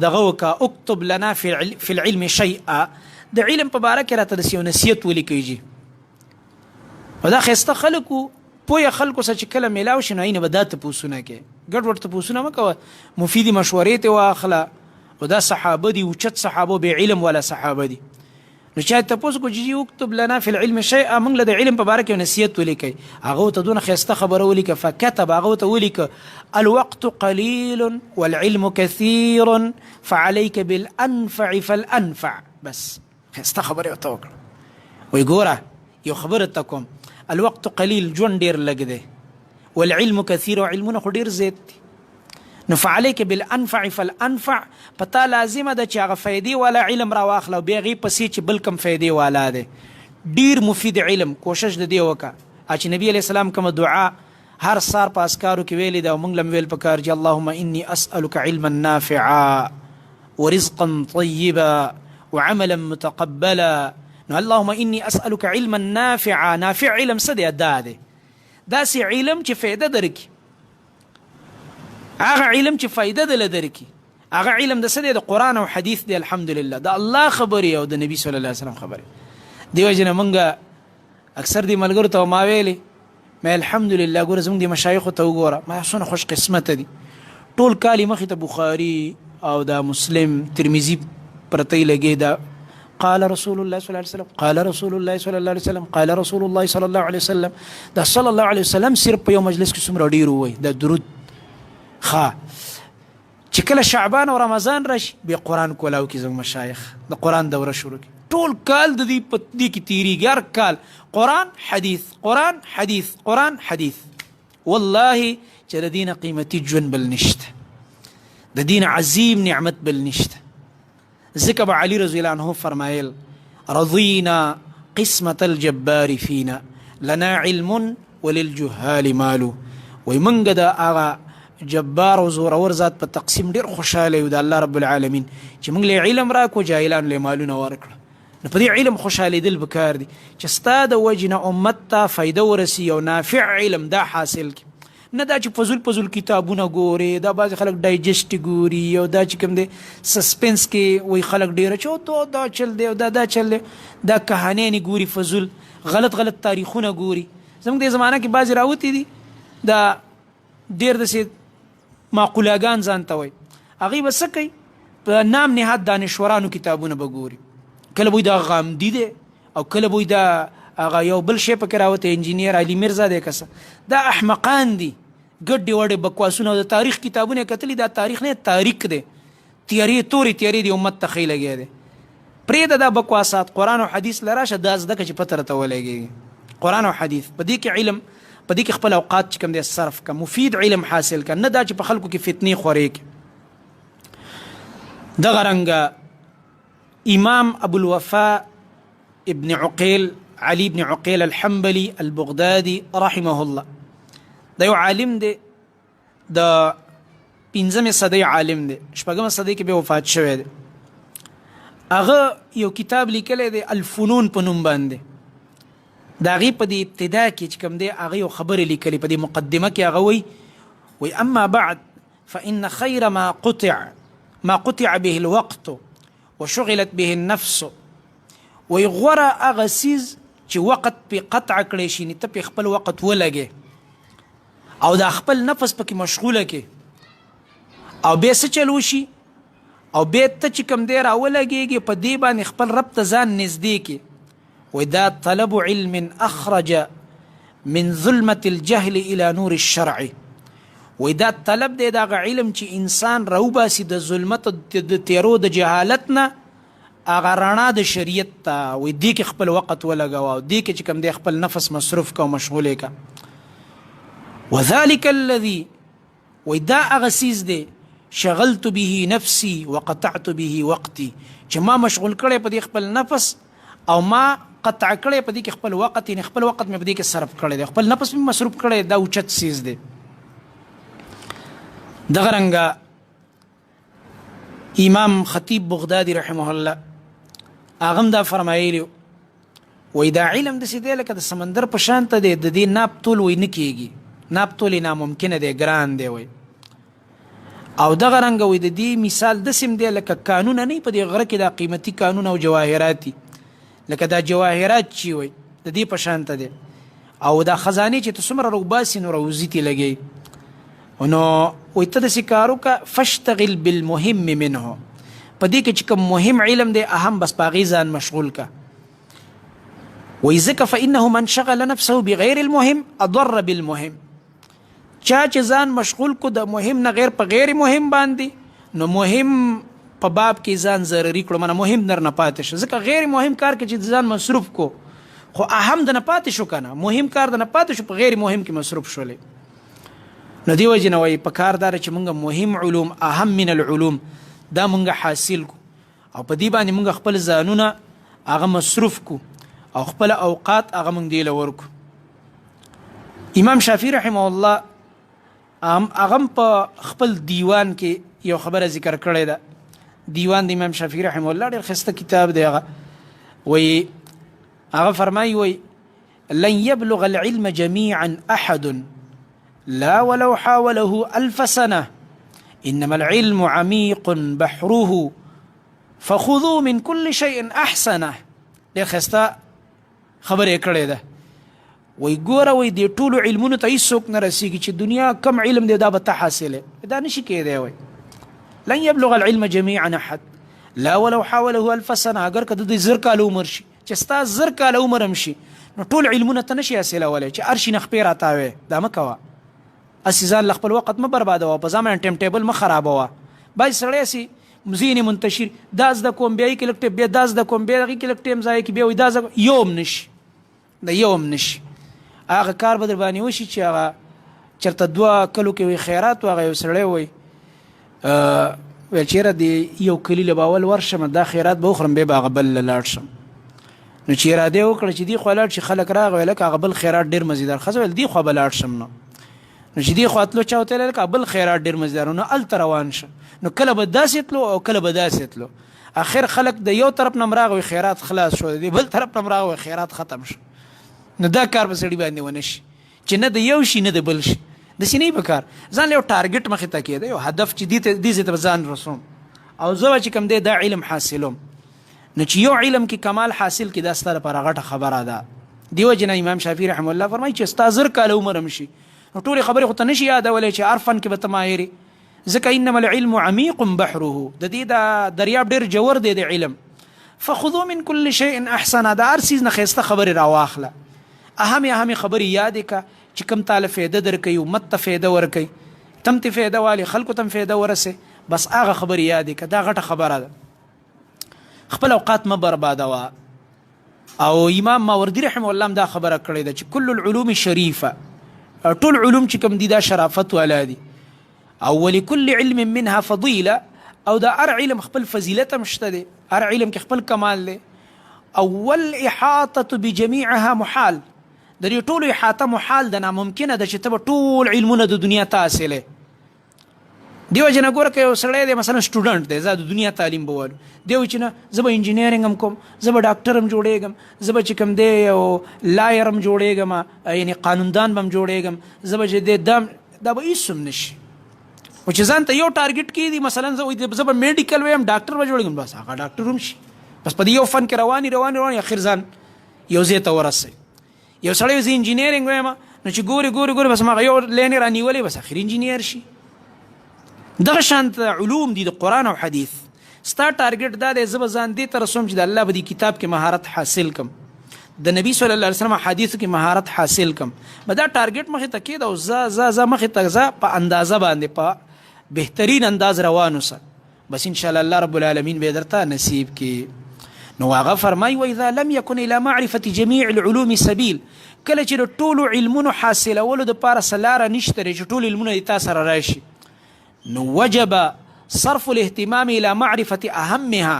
دغه وکړه اکتب لنا فی العلم شیئا د علم په باره کې راته داسې یو نصیحت ولیکئ جي او دا ښایسته خلکو پوهه خلکو سره چې کله میلاو شي نو هغې نه به دا تپوسونه کوې ګډ وډ تپوسونه مه کوه مفیدې مشورې ترې واخله او دا صحابه دي اوچت صحابه بې علم والا صحابه دي نو چا تپوس کو چې اکتب لنا فی العلم شیئا موږ له د علم په باره کې یو نصیحت ولیکئ هغه ورته دونه ښایسته خبره ولیکه فکتب هغه ورته ولیکه الوقت قلیل والعلم کثیر فعلیک بالانفع فالانفع بس ښایسته خبرې ورته وکړه وایي ګوره یو خبره ته کوم الوقت قلیل ژوند ډېر لږ دی والعلم کثیر او علمونه خو ډېر زیات دي نو فعلیک بالانفع فالانفع پتا لازمه ده چې هغه فایدې والا علم راواخله او بیا هغې پسې چې بل کم فایدې والا دی ډېر مفید علم کوشش د دې وکړه چې نبي علیه السلام کومه دعا هر سار په اسکارو کې ویلې ده او موږ له هم ویل پکار چې اللهم انی اسألک علما نافعا ورزقا طیبا وعملا متقبلا نو اللهم انی اسألک علما نافعا نافع علم څه دی دا دی داسې علم چې فایده درکړي هغه علم چې فایده دله درکړي هغه علم د څه دی د قرآن او حدیث دی الحمدلله د الله خبرې او د نبي صلی الله علیه وسلم خبرې دې وجې نه موږ اکثر دې ملګرو ته ما ویلې ما الحمدلله ګوره زموږ دې مشایخو ته وګوره ما څونه خوش قسمته دي ټول کال یې مخې ته بخاري او دا مسلم ترمذي پرته لګې دا قال رسول الله صلی الله علیه وسلم قال رسول الله صلی الله علیه وسلم قال رسول الله صلی الله علیه وسلم دا صلی الله علیه وسلم صرف په یو مجلس کې څومره ډېر ووایي دا درود ښه چې کله شعبان او رمضان راشي بیا قرآن کولاو کې زموږ مشایخ د قرآن دوره شروع کړي ټول کال د دې په دې کې تېرېږي هر کال قرآن حدیث قرآن حدیث قرآن حدیث والله چې د دې نه قیمتي ژوند بل نشته د دې نه عظیم نعمت بل نشته ځکه به علي رضی الله عنه فرمایل رضینا قسمة الجبار فینا لنا علم وللجهال مالو وایي موږ د هغه جبار او زورور ذات په تقسیم ډېر خوشحاله یو د الله رب العالمین چې موږ له علم راکړو جاهلانو له مالونه ورکړه نو په دې علم خوشحالېدل پکار دي چې ستا د وجې نه امت ته فایده ورسي او نافع علم دا حاصل کړي نه دا چې فضول کتابونه ګوري دا بعضې خلک ډایجسټ ګوري او دا چې کوم دی سسپنس کې وایي خلک ډېره چې دا چل دی او دا چل دی دا کهانیانې ګوري فضول غلط تاریخونه ګوري زموږ دې زمانه کې بعضې راوتي دي دا ډېر داسې معقولاګان ځان ته وایي هغوی به څه کوي په نام نهاد دانشورانو کتابونه به ګوري کله به دا غامدي دی او کله به دا هغه یو بل شی پکې راوتی انجینیر علي میرزا دی کسه دا احمقان دي ګډې وډې بکواسونه او د تاریخ کتابونه یې کتلي دا تاریخ نه تاریک دی تیارې دی امت ته ښی لګیا دی پرېږده دا بکواسات قرآن او حدیث له راشه دا زده که چې پته راته ولګېږي قرآن او حدیث په دې کې علم په دې کې خپل اوقات چې کوم دی صرف که مفید علم حاصل که نه دا چې په خلکو کې فتنې خورې کړي دغه رنګه امام ابوالوفاء ابن عقیل علي بن عقيل الحنبلي البغدادي رحمه الله دا یو عالم دی د 15مې صدۍ عالم دی 6مه صدۍ کې به وفات شوی دی هغه یو کتاب لیکلی دی الفنون په نوم باندې د هغې په دې ابتدا کې چې کوم دی هغه یو خبرې لیکلي په دې مقدمه کې هغه وایي اما بعد فإن خير ما قطع به الوقت وشغلت به النفس وی غوره هغه څیز چې وقت پې قطع کړی شي نو ته پې خپل وقت ولګې او دا خپل نفس پکې مشغوله کې او بیا څه چل وشي او بیا ته چې کوم دی راولګېږي په دې باندې خپل رب ته ځان نږدې کې وی دا طلب علم اخرج من ظلمة الجهل الى نور الشرع وی دا طلب دی دا علم چې انسان راوباسي د ظلمت د تیرو د جهالت نه هغه رڼا د شریعت ته وی دې کې خپل وقت ولګوه او دې کې چې کوم دی خپل نفس مصروف که او مشغولې که وذلك الذي وی دا هغه څیز دی شغلت به نفسي وقطعت به وقتي چې ما مشغول کړی په دې خپل نفس او ما قطع کړی په دې کې خپل وقت یعنې خپل وقت مې په دې کې صرف کړی دی خپل نفس مې مصروف کړی دا اوچت څیز دی دغه رنګه امام خطیب بغدادي رحمه الله هغه هم دا فرمایلی وی دا علم داسې دی لکه د سمندر په شان ته دی د دې ناپ تول وی نه کېږي ناپ تول یې ناممکنه دی ګران دی وی او دغه رنګه وی د دې مثال داسې هم دی لکه کانونه نه په دې غره کې دا قیمتي کانونه او جواهرات دي لکه دا جواهرات چې وی د دې په شان ته دی او دا خزانې چې ته څومره روباسي نو روزي تې لګوي نو وی ته داسې کار وکړه فاشتغل بالمهم منه په دې کې چې کوم مهم علم دی اهم بس په هغې ځان مشغول که وی ځکه فانه من شغل نفسه بغیر المهم اضر بالمهم چا چې ځان مشغول کو د مهم نه غیر په غیر مهم باندې نو مهم په باب کې ځان ضرري کړو منه مهم در نه پاتې شو ځکه غیر مهم کار کې چې ځان مصروف کو خو اهم د نه پاتې شو که نه مهم کار د نه پاتې شو په غیر مهم کې مصروف شولې نو دې وجې نه وایي په کار داره چې مونږ مهم علوم اهم من العلوم دا مونږ حاصل کو او په دې باندې مونږ خپل ځانونه هغه مصروف کو او خپل اوقات هغه مونږ دې له ورکو امام شافعي رحمه الله هغه په خپل دیوان کې یو خبره ذکر کړې ده دیوان د امام شافعي رحمه الله ډېر ښایسته کتاب دی هغه وایي هغه فرمایي وایي لن يبلغ العلم جميعا أحد لا ولو حاوله 1000 سنة إنما العلم عميق بحره فخذوا من كل شيء أحسنه ډېر ښایسته خبرې کړې ده وی ګوره وی دې ټولو علمونو ته هیڅوک نه رسیږي چې دنیا کم علم دی دا به ته حاصلې دا نشي کېدی وی لن يبلغ العلم جميعا أحد لا ولو حاوله 1000 سنة اگر که د دې 1000 کاله عمر شي چې ستا 1000 کاله عمر هم شي نو ټول علمونه ته نشي حاصلولی چې هر شي نه خپې راتاوې دا مه کوه هسې ځان له خپل وخت مه بربادوه په ځان باندې ټایم ټیبل مه خرابوه بعضې سړی هسې ذهن منتشر دا زده کوم بیا یې کې لږ ټیم بیا دا زده کوم بیا هغې کې لږ ټیم ضایع کړي بیا وایي دا زده یو هم نشي د یو هم نشي هغه کار به در باندې وشي چې هغه چېرته 2 کلو کې وي خیرات و هغه یو سړی وایي ویل چېره د یو کلي له به اول ورشم دا خیرات به وخورم بیا به هغه بل له لاړ شم نو چې اراده وکړه چې دې خوا لاړ شي خلک راغی لکه هغه بل خیرات ډېر مزیدار ښځه ویل دې خوا به لاړ شم نو چې دې خوا تلو چا ورته ویل لکه بل خیرات ډېر مزیدار نو هلته روان شه نو کله به داسې تلو او کله به داسې تلو اخر خلک د یو طرف نه راغوي خیرات خلاص شو د بل طرف نه راغوي خیرات ختم شو نو دا کار به سړي باندې ونه شي چې نه د یو شي نه د بل شي داسې نه وي په کار ځان له یو ټارګټ مخې ته کېده یو هدف چې دې ځای ته به ځان رسوم او زه به چې کوم دی دا علم حاصلوم نو چې یو علم کې کمال حاصل کې دا ستا لپاره غټه خبره ده دې وجې نه امام شافعي رحمه الله فرمایي چې ستا 1000 کاله عمر هم شي نو ټولې خبرې خو ته نشي یادولی چې هر فن کې به ته ماهر ځکه انما العلم عمیق بحره د دې دا دریاب ډېر جوور دی د علم فخذوا من كل شيء احسن دا هر څیز نه ښایسته خبرې راواخله اهمې خبرې یادې که چې کوم تاله فایده درکوي امت ته فایده ورکوي تم ته فایده والي خلکو ته هم فایده ورسې بس هغه خبرې یادې که دا غټه خبره ده خپل اوقات مه بربادوه او امام ماوردي رحمه الله هم دا خبره کړې ده چې کل العلوم شریفه ټول علوم چې کوم دي دا شرافت والا دي او ولكل علم منها فضيله او دا هر علم خپل فضیلت هم شته دی هر علم کې خپل کمال دی او والاحاطه بجميعها محال د دې ټولو احاطه محال ده ناممکنه ده چې ته به ټول علمونه د دنیا ته حاصلې دیو جن ګوره که یو سړی دی مثلا سټوډنټ دی زه د دنیا تعلیم به والو دی وایي چې نه زه به انجینیرینګ هم کوم زه به ډاکټر هم جوړېږم زه به چې کوم دی یو لایر هم جوړېږم یعنې قانوندان به هم جوړېږم زه به چې دی دا به هېڅ هم نشي خو چې ځان ته یو ټارګټ کېږي مثلا زه به میډیکل وایم ډاکټر به جوړېږم بس هغه ډاکټر هم شي بس په دې یو فن کې رواني اخر ځان یو ځای ته ورسوي. یو سړی زه انجینیرینګ وایم نو چې ګوري بس هغه یو لین یې رانیولې بس اخر انجینیر شي. دغه شانت علوم دي د قرآن او حدیث. ستا ټارګټ دا دی زه به ځان دې ته رسوم چې د الله په دې کتاب کې مهارت حاصل کړم، د نبی صلی الله علیه وسلم حدیثو کې مهارت حاصل کړم. به دا ټارګټ مخې ته کېده او زه مخې ته زه په اندازه باندې په بهترین انداز روان اوسه، بس ان شاء الله رب العالمین به درته نصیب کړي. نو هغه فرمایي واذا لم يكن الى معرفه جميع العلوم سبيل، کله چې د ټولو علمونو حاصلولو دپاره څه لاره نشته چې ټول علمونه دې تا سره راشي، نو وجب صرف الاهتمام الى معرفه اهمها،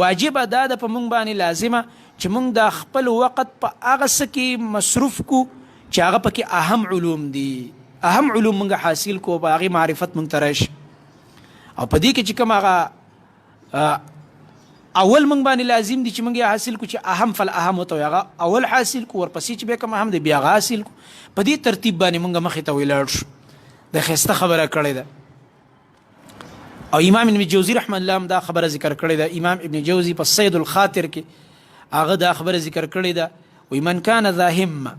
واجب دا د په مونږ باندې لازمه چې مونږ د خپل وخت په هغه څه کې مصروف کو چې هغه پکې اهم علوم دي. اهم علوم مونږ حاصل کو، په هغې معرفت مونږ ته راشي. او په دې کې چې کوم هغه اول مونږ باندې لازم دي چې مونږ یې حاصل کو چې اهم فالاهم ورته وایي، هغه اول حاصل کو، ورپسې چې بیا کوم اهم دی بیا هغه حاصل کو. په دې ترتیب باندې مونږ مخې ته ولاړ شو. د ښایسته خبره کړې ده او امام ابن جوزی رحمه الله هم دا خبره ذکر کړې ده. امام ابن جوزی په صید الخاطر کې هغه دا خبره ذکر کړې ده، وایي من کان ذا همه،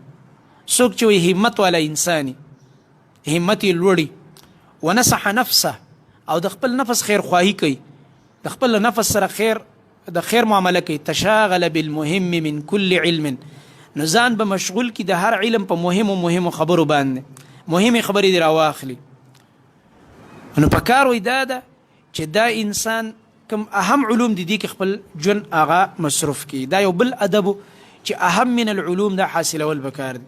څوک چې وایي همت والا انساني، همت یې لوړي، ونصح نفسه او د خپل نفس خیر خواهی کوي، د خپل نفس سره د خیر معامله کوي، تشاغل بالمهم من كل علم، نو ځان به مشغول کی د هر علم په مهمو خبرو باندې، مهمې خبرې دې راواخلي. نو په کار وایي دا ده چې دا انسان کوم اهم علوم دي کې خپل ژوند هغه مصروف کړي. دا یو بل ادب چې اهم من العلوم دا حاصلول پکار دي.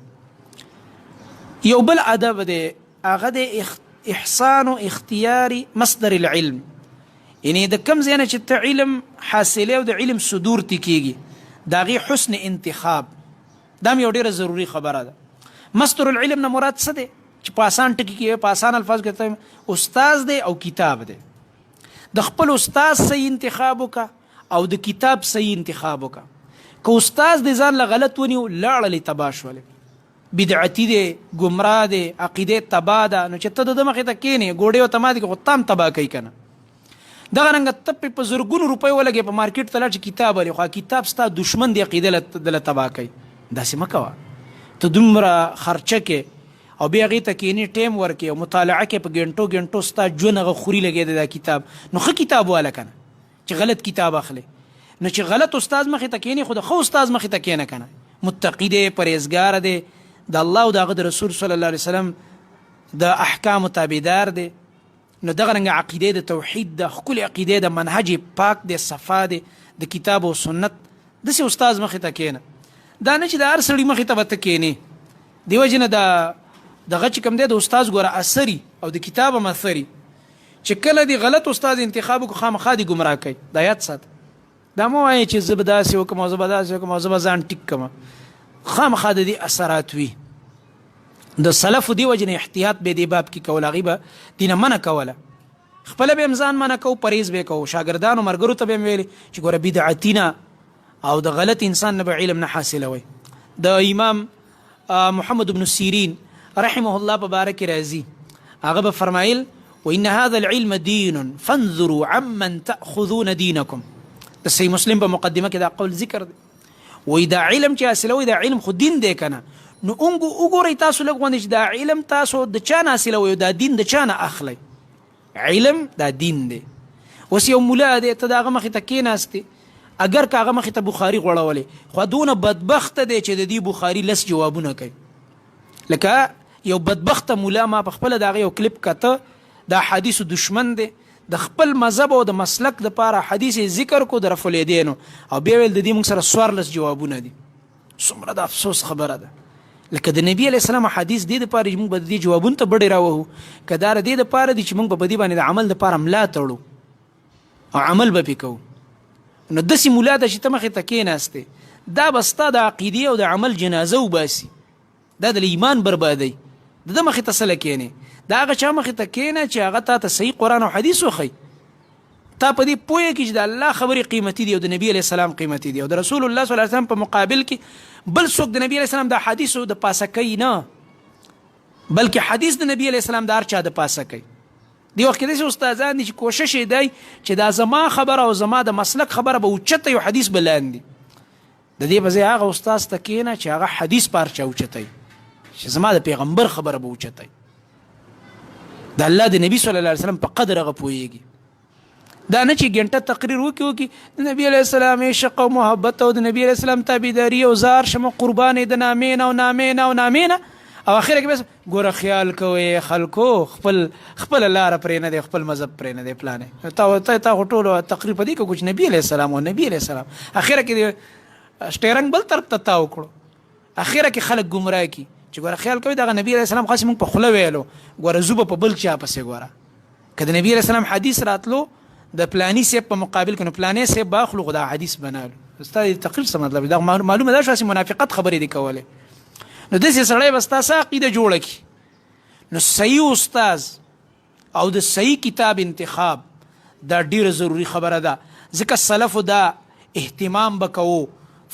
یو بل ادب دی هغه د احسان و اختیار مصدر العلم، یعنی د کم ځای نه چې ته علم حاصلې او د علم صدور تی کېږي د هغې حسن انتخاب، دا هم یو ډېره ضروري خبره ده. مصدر العلم نه مراد څه دی چې په اسان ټکي کې په اسان الفاظ کې استاد دی او کتاب دی. د خپل استاد صحیح انتخاب وکړه او د کتاب صحیح انتخاب وکړه. که استاد دې ځان له غلط ونیو لاړلې تباه شولې، بدعتي دی، ګمراه دی، عقیده تباه ده، نو چې ته د ده مخې ته کښېنې ګوډې ورته ماتې کړې خو تا هم تباه کوي که نه. دغه رنګه ته په زرګونو روپۍ ولګې په مارکیټ ته لاړ چې کتاب ولې، خو کتاب ستا دشمن دی، عقیده دله تباه کوي. داسې مه کوه. ته دومره خرچه کې او بیا هغې ته کښېنې ټایم ورکې او مطالعه کې په ګنټو ستا ژوند هغه خوري لګېده دا کتاب، نو ښه کتاب واله که نه چې غلط کتاب اخلې. نو چې غلط استاد مخې ته کښېنې خو د ښه استاد مخې ته کښېنه که نه، متقي دی، پرهیزګاره دی، د الله او د هغه د رسول صلی الله علیه وسلم د احکامو تابعدار دی. نو دغه رنګه عقیده د توحید د ښکلې عقیده د منهج پاک دی، صفا دی، د کتاب او سنت داسې استاد مخې ته کښېنه. دا نه چې د هر سړي مخې ته به ته کښېنې. دې وجې نه دغه چې کوم دی د استاد ګوره اثري او د کتاب هم اثري، چې کله دې غلط استاد انتخاب وکړو خامخا دې ګمراه کوي. دا یاد ساته. دا مه وایې چې زه به داسې وکړم او زه به داسې وکړم او زه به ځان ټیک کړم. خامخا د دې اثرات وي. د سلفو دې وجې نه احتیاط به دې باب کې کول، هغې به دینه منع کوله، خپله به هم ځان منع کوو، پرهیز به یې کوو، شاګردانو ملګرو ته به یې ویلې چې ګوره بدعتي نه او د غلط انسان نه به علم نه حاصلوئ. د امام محمد بن سیرین رحمه الله په باره کې راځي، هغه به فرمایل وان هذا العلم دین فانظروا عمن تأخذون دینکم. د صحیح مسلم په مقدمه کې دا قول ذکر دی، وایي دا علم چې حاصلوئ دا علم خو دین دی که نه، نو وګورئ تاسو لږ غوندې چې دا علم تاسو د چا نه حاصلوئ، دا دین د چا نه اخلئ. علم دا دین دی. اوس یو ملا دی، ته د هغه مخې ته کښېناستې، اگر که هغه مخې ته بخاري غوړولې، خو دونه بدبخته دی چې د دې بخاري لس جوابونه کوي. لکه یو بدبخته مولا ما په خپله د هغه یو کلیپ کته، د حدیثو دشمن دی، د خپل مذهب او د مسلک دپاره حدیث ذکر کو د رفع الیدینو او بیا ویل د دې موږ سره 14 جوابونه دي. څومره د افسوس خبره ده. لکه د نبی علیه السلام حدیث دې دپاره چې موږ به د دې جوابونو ته بډې راوهو، که دا د دې دپاره دي چې موږ به په دې باندې د عمل دپاره ملا تړو او عمل به پې کوو، نو داسې ملا ده چې ته مخې ته کښېناستې، دا به ستا د عقیدې او د عمل جنازه وباسي، دا د ایمان بربادی. د ده مخې ته څه کښېنې، دا هغه چا مخې ته کښېنه چې هغه تا ته صحیح قرآن او حدیث وښیي، تا په دې پوهې کې چې د الله خبرې قیمتي دي او د نبي علیه السلام قیمتي دي، او د رسول الله صلی الله علیه وسلم په مقابل کې بل څوک د نبی علیه السلام د حدیثو د پاسه کوي نه، بلکې حدیث د نبی علیه السلام د هر چا د پاسه کوي. دی وخت کې داسې استادان دي چې کوشش یې دی چې دا زما خبره او زما د مسلک خبره به اوچته یو حدیث به لاندې د دې په ځای هغه استاد ته کښېنه چې هغه حدیث پارچه اوچتی چې زما د پیغمبر خبره به اوچتی د الله د نبي صلی الله علیه وسلم په قدر هغه پوهېږي دا نه چې ګنټه تقریر وکړي د نبی علیه السلام عشق او محبت او د نبی علیه السلام تابعداري او زار شمه قربانې د نامې نه او نامې نه او نامې نه او اخره کې بس ګوره خیال کوئ خلکو خپل لاره پرې نه دی خپل مذهب پرې نه دی پلانې تا خو ټولو تقریر په دې کې چې نبي علیه السلام او نبي علیه السلام اخره کې سټیرنګ بل طرف ته تاو کړو اخره کې خلک ګمراه کی چې ګوره خیال کوي دغه نبی علیه السلام خاص موږ په خوله ویلو ګوره زوبه په بل چا پسې ګوره که د نبی علیه السلام حدیث راتلو د پلانی سیب په مقابل کې نو پلانی سیب به اخلو خو دا حدیث بنالو استاد تقریر څه مطلب دا معلومه ده چې منافقت خبرې دي کولې نو داسې سړی به ستا څه عقیده جوړه کړي نو صحیح استاذ او د صحیح کتاب انتخاب دا ډیره ضروری خبره ده ځکه سلفو دا اهتمام به کوو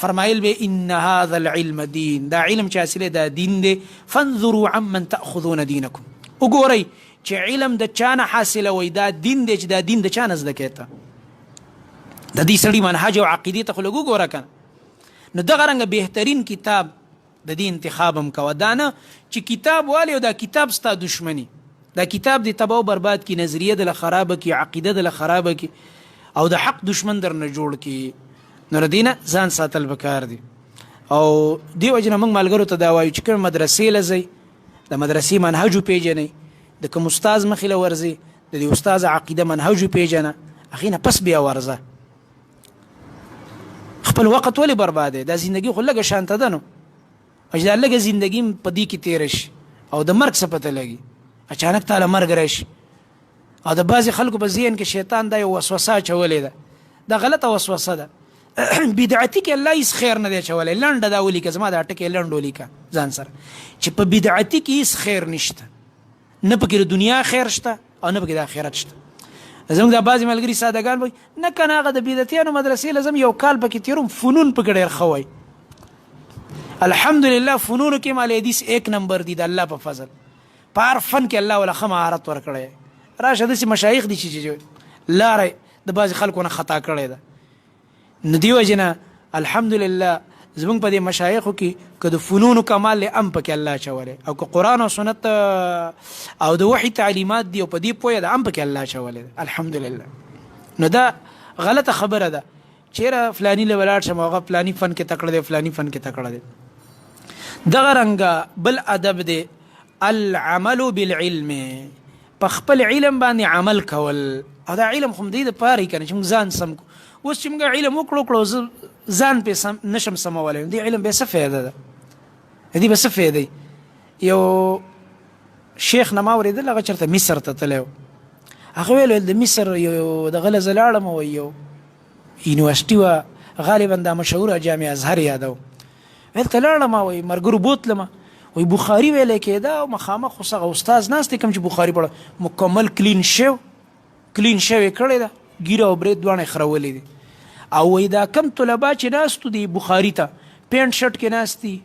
فرمایل به ان هذا العلم دین دا علم چې اصل دا دین دی فانظروا عمن تاخذون دینکم وګورئ چې علم د چانه حاصلوي دا دین دی چې دا دین د چانه زده کېته د دې سړي منهج او عقیدې ته خو لږ وګوره کنه نو دغه رنګه بهترین کتاب د دې انتخاب هم کوه دا نه چې کتاب والی او دا کتاب ستا دشمني دا کتاب دې تباہ او برباد کی نظریه دله خرابه کی عقیده دله خرابه کی او د حق دشمن در نه جوړ کی نو ردینه ځان ساتل پکار دي او دی وجنه موږ ملګرو ته دا وایو چې کوم مدرسې لځئ د مدرسې منهج وپېژنئ د کوم استاد مخې له ورځئ د دې استاد عقیده منهج وپېژنه هغې نه پس بیا ورځه خپل وخت ولې بربادوې دا زندګي خو لږه شانته ده نو چې دا لږه زندګي په دې کې تېره شي او د مرګ څه پته لګي اچانک تاله مرګ راشي او د بعضې خلکو په ذهن کې شیطان دا یو وسوسه اچولې ده دا غلطه وسوسه ده بدعتي کې الله هیڅ خیر نه دی اچولی لنډه دا ولیکه زما دا ټکې لنډ ولیکه ځان سره چې په بدعتي کې هیڅ خیر نشته نه پکې د دنیا خیر شته او نه پکې د آخرت شته زموږ دا بعضې ملګري سادهګان وایي نه که نه هغه د بدعتیانو مدرسې له زم یو کال پکې تېروم فنون پکې ډېر ښه وایي الحمدلله فنونو کې مال حدیث 1 نمبر دي د الله په فضل په هر فن کې الله ولا ښه مهارت ورکړی راشه داسې مشایخ دي چې لاره د بعضې خلکو نه خطا کړی ده نو دې وجې نه الحمدلله زموږ په دې مشایخو کې که د فنونو کمال یې هم پکې الله اچولی او که قرآن او سنت او د وحي تعلیمات دي او په دې پوهه ده هم پکې الله اچولی ده الحمدلله نو دا غلطه خبره ده چیرې فلانی له ولاړ شم هغه فلانی فن کې تکړه دی فلانی فن کې تکړه دی دغه رنګه بل ادب دی العمل بالعلم په خپل علم باندې عمل کول او دا علم خو دې دپاره یې که نه چې موږ ځان سم کړو اوس چې موږ علم وکړو ځان پې نشم سمولی دې علم بیا څه فایده ده دې به څه فایده یو شیخ نه ما اورېدل هغه چېرته مصر ته تللی و هغه ویل د مصر یو دغه له زه لاړم و یو یونیورسټي وه غالبا دا مشهوره جامع ازهر یادو هلته لاړم وایي ملګرو بوتلم وایي بخاري ویلی کېده او مخامخ اوس هغه استاذ ناست دی کوم چې بخاري پړه مکمل کلین شوی یې کړی ده ګیره او برید دواړه یې خرولې دي او وایي دا کم طلبا چې ناستو دي بخاري ته پینټ شرټ کې ناست دي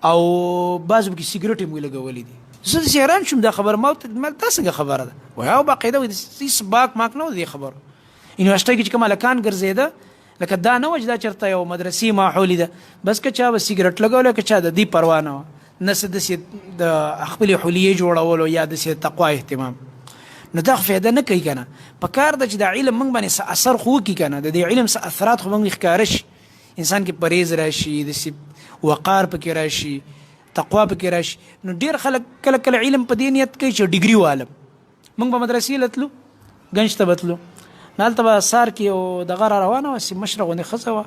او بعضو پکې سګرټ یې موږ لګولي دي زه داسې حیران شوم دا خبره ما دا څنګه خبره ده وایي او باقاعده وایي هېڅ باک ماک نه و د دې خبرو یونیورسټۍ کې چې کوم هلکان ګرځېده لکه دا نه وه چې دا چېرته یو مدرسې ماحولي ده بس که چا به سګرټ لګولی که چا د دې پروا نه وه نه څه داسې د خپلې حلیې جوړولو یا داسې تقوا اهتمام نو دا خو فایده نه کوي که نه په کار ده چې دا علم موږ باندې څه اثر خو وکړي که نه د دې علم څه اثرات خو موږ ښکاره شي انسان کې پرهیز راشي داسې وقار پکې راشي تقوا پکې راشي نو ډېر خلک کله کله علم په دې نیت کوي چې ډګري والم موږ به مدرسې له تلو ګنج ته به تلو نو هلته به سار کې یو دغه را روانه وه مشره غوندې ښځه وه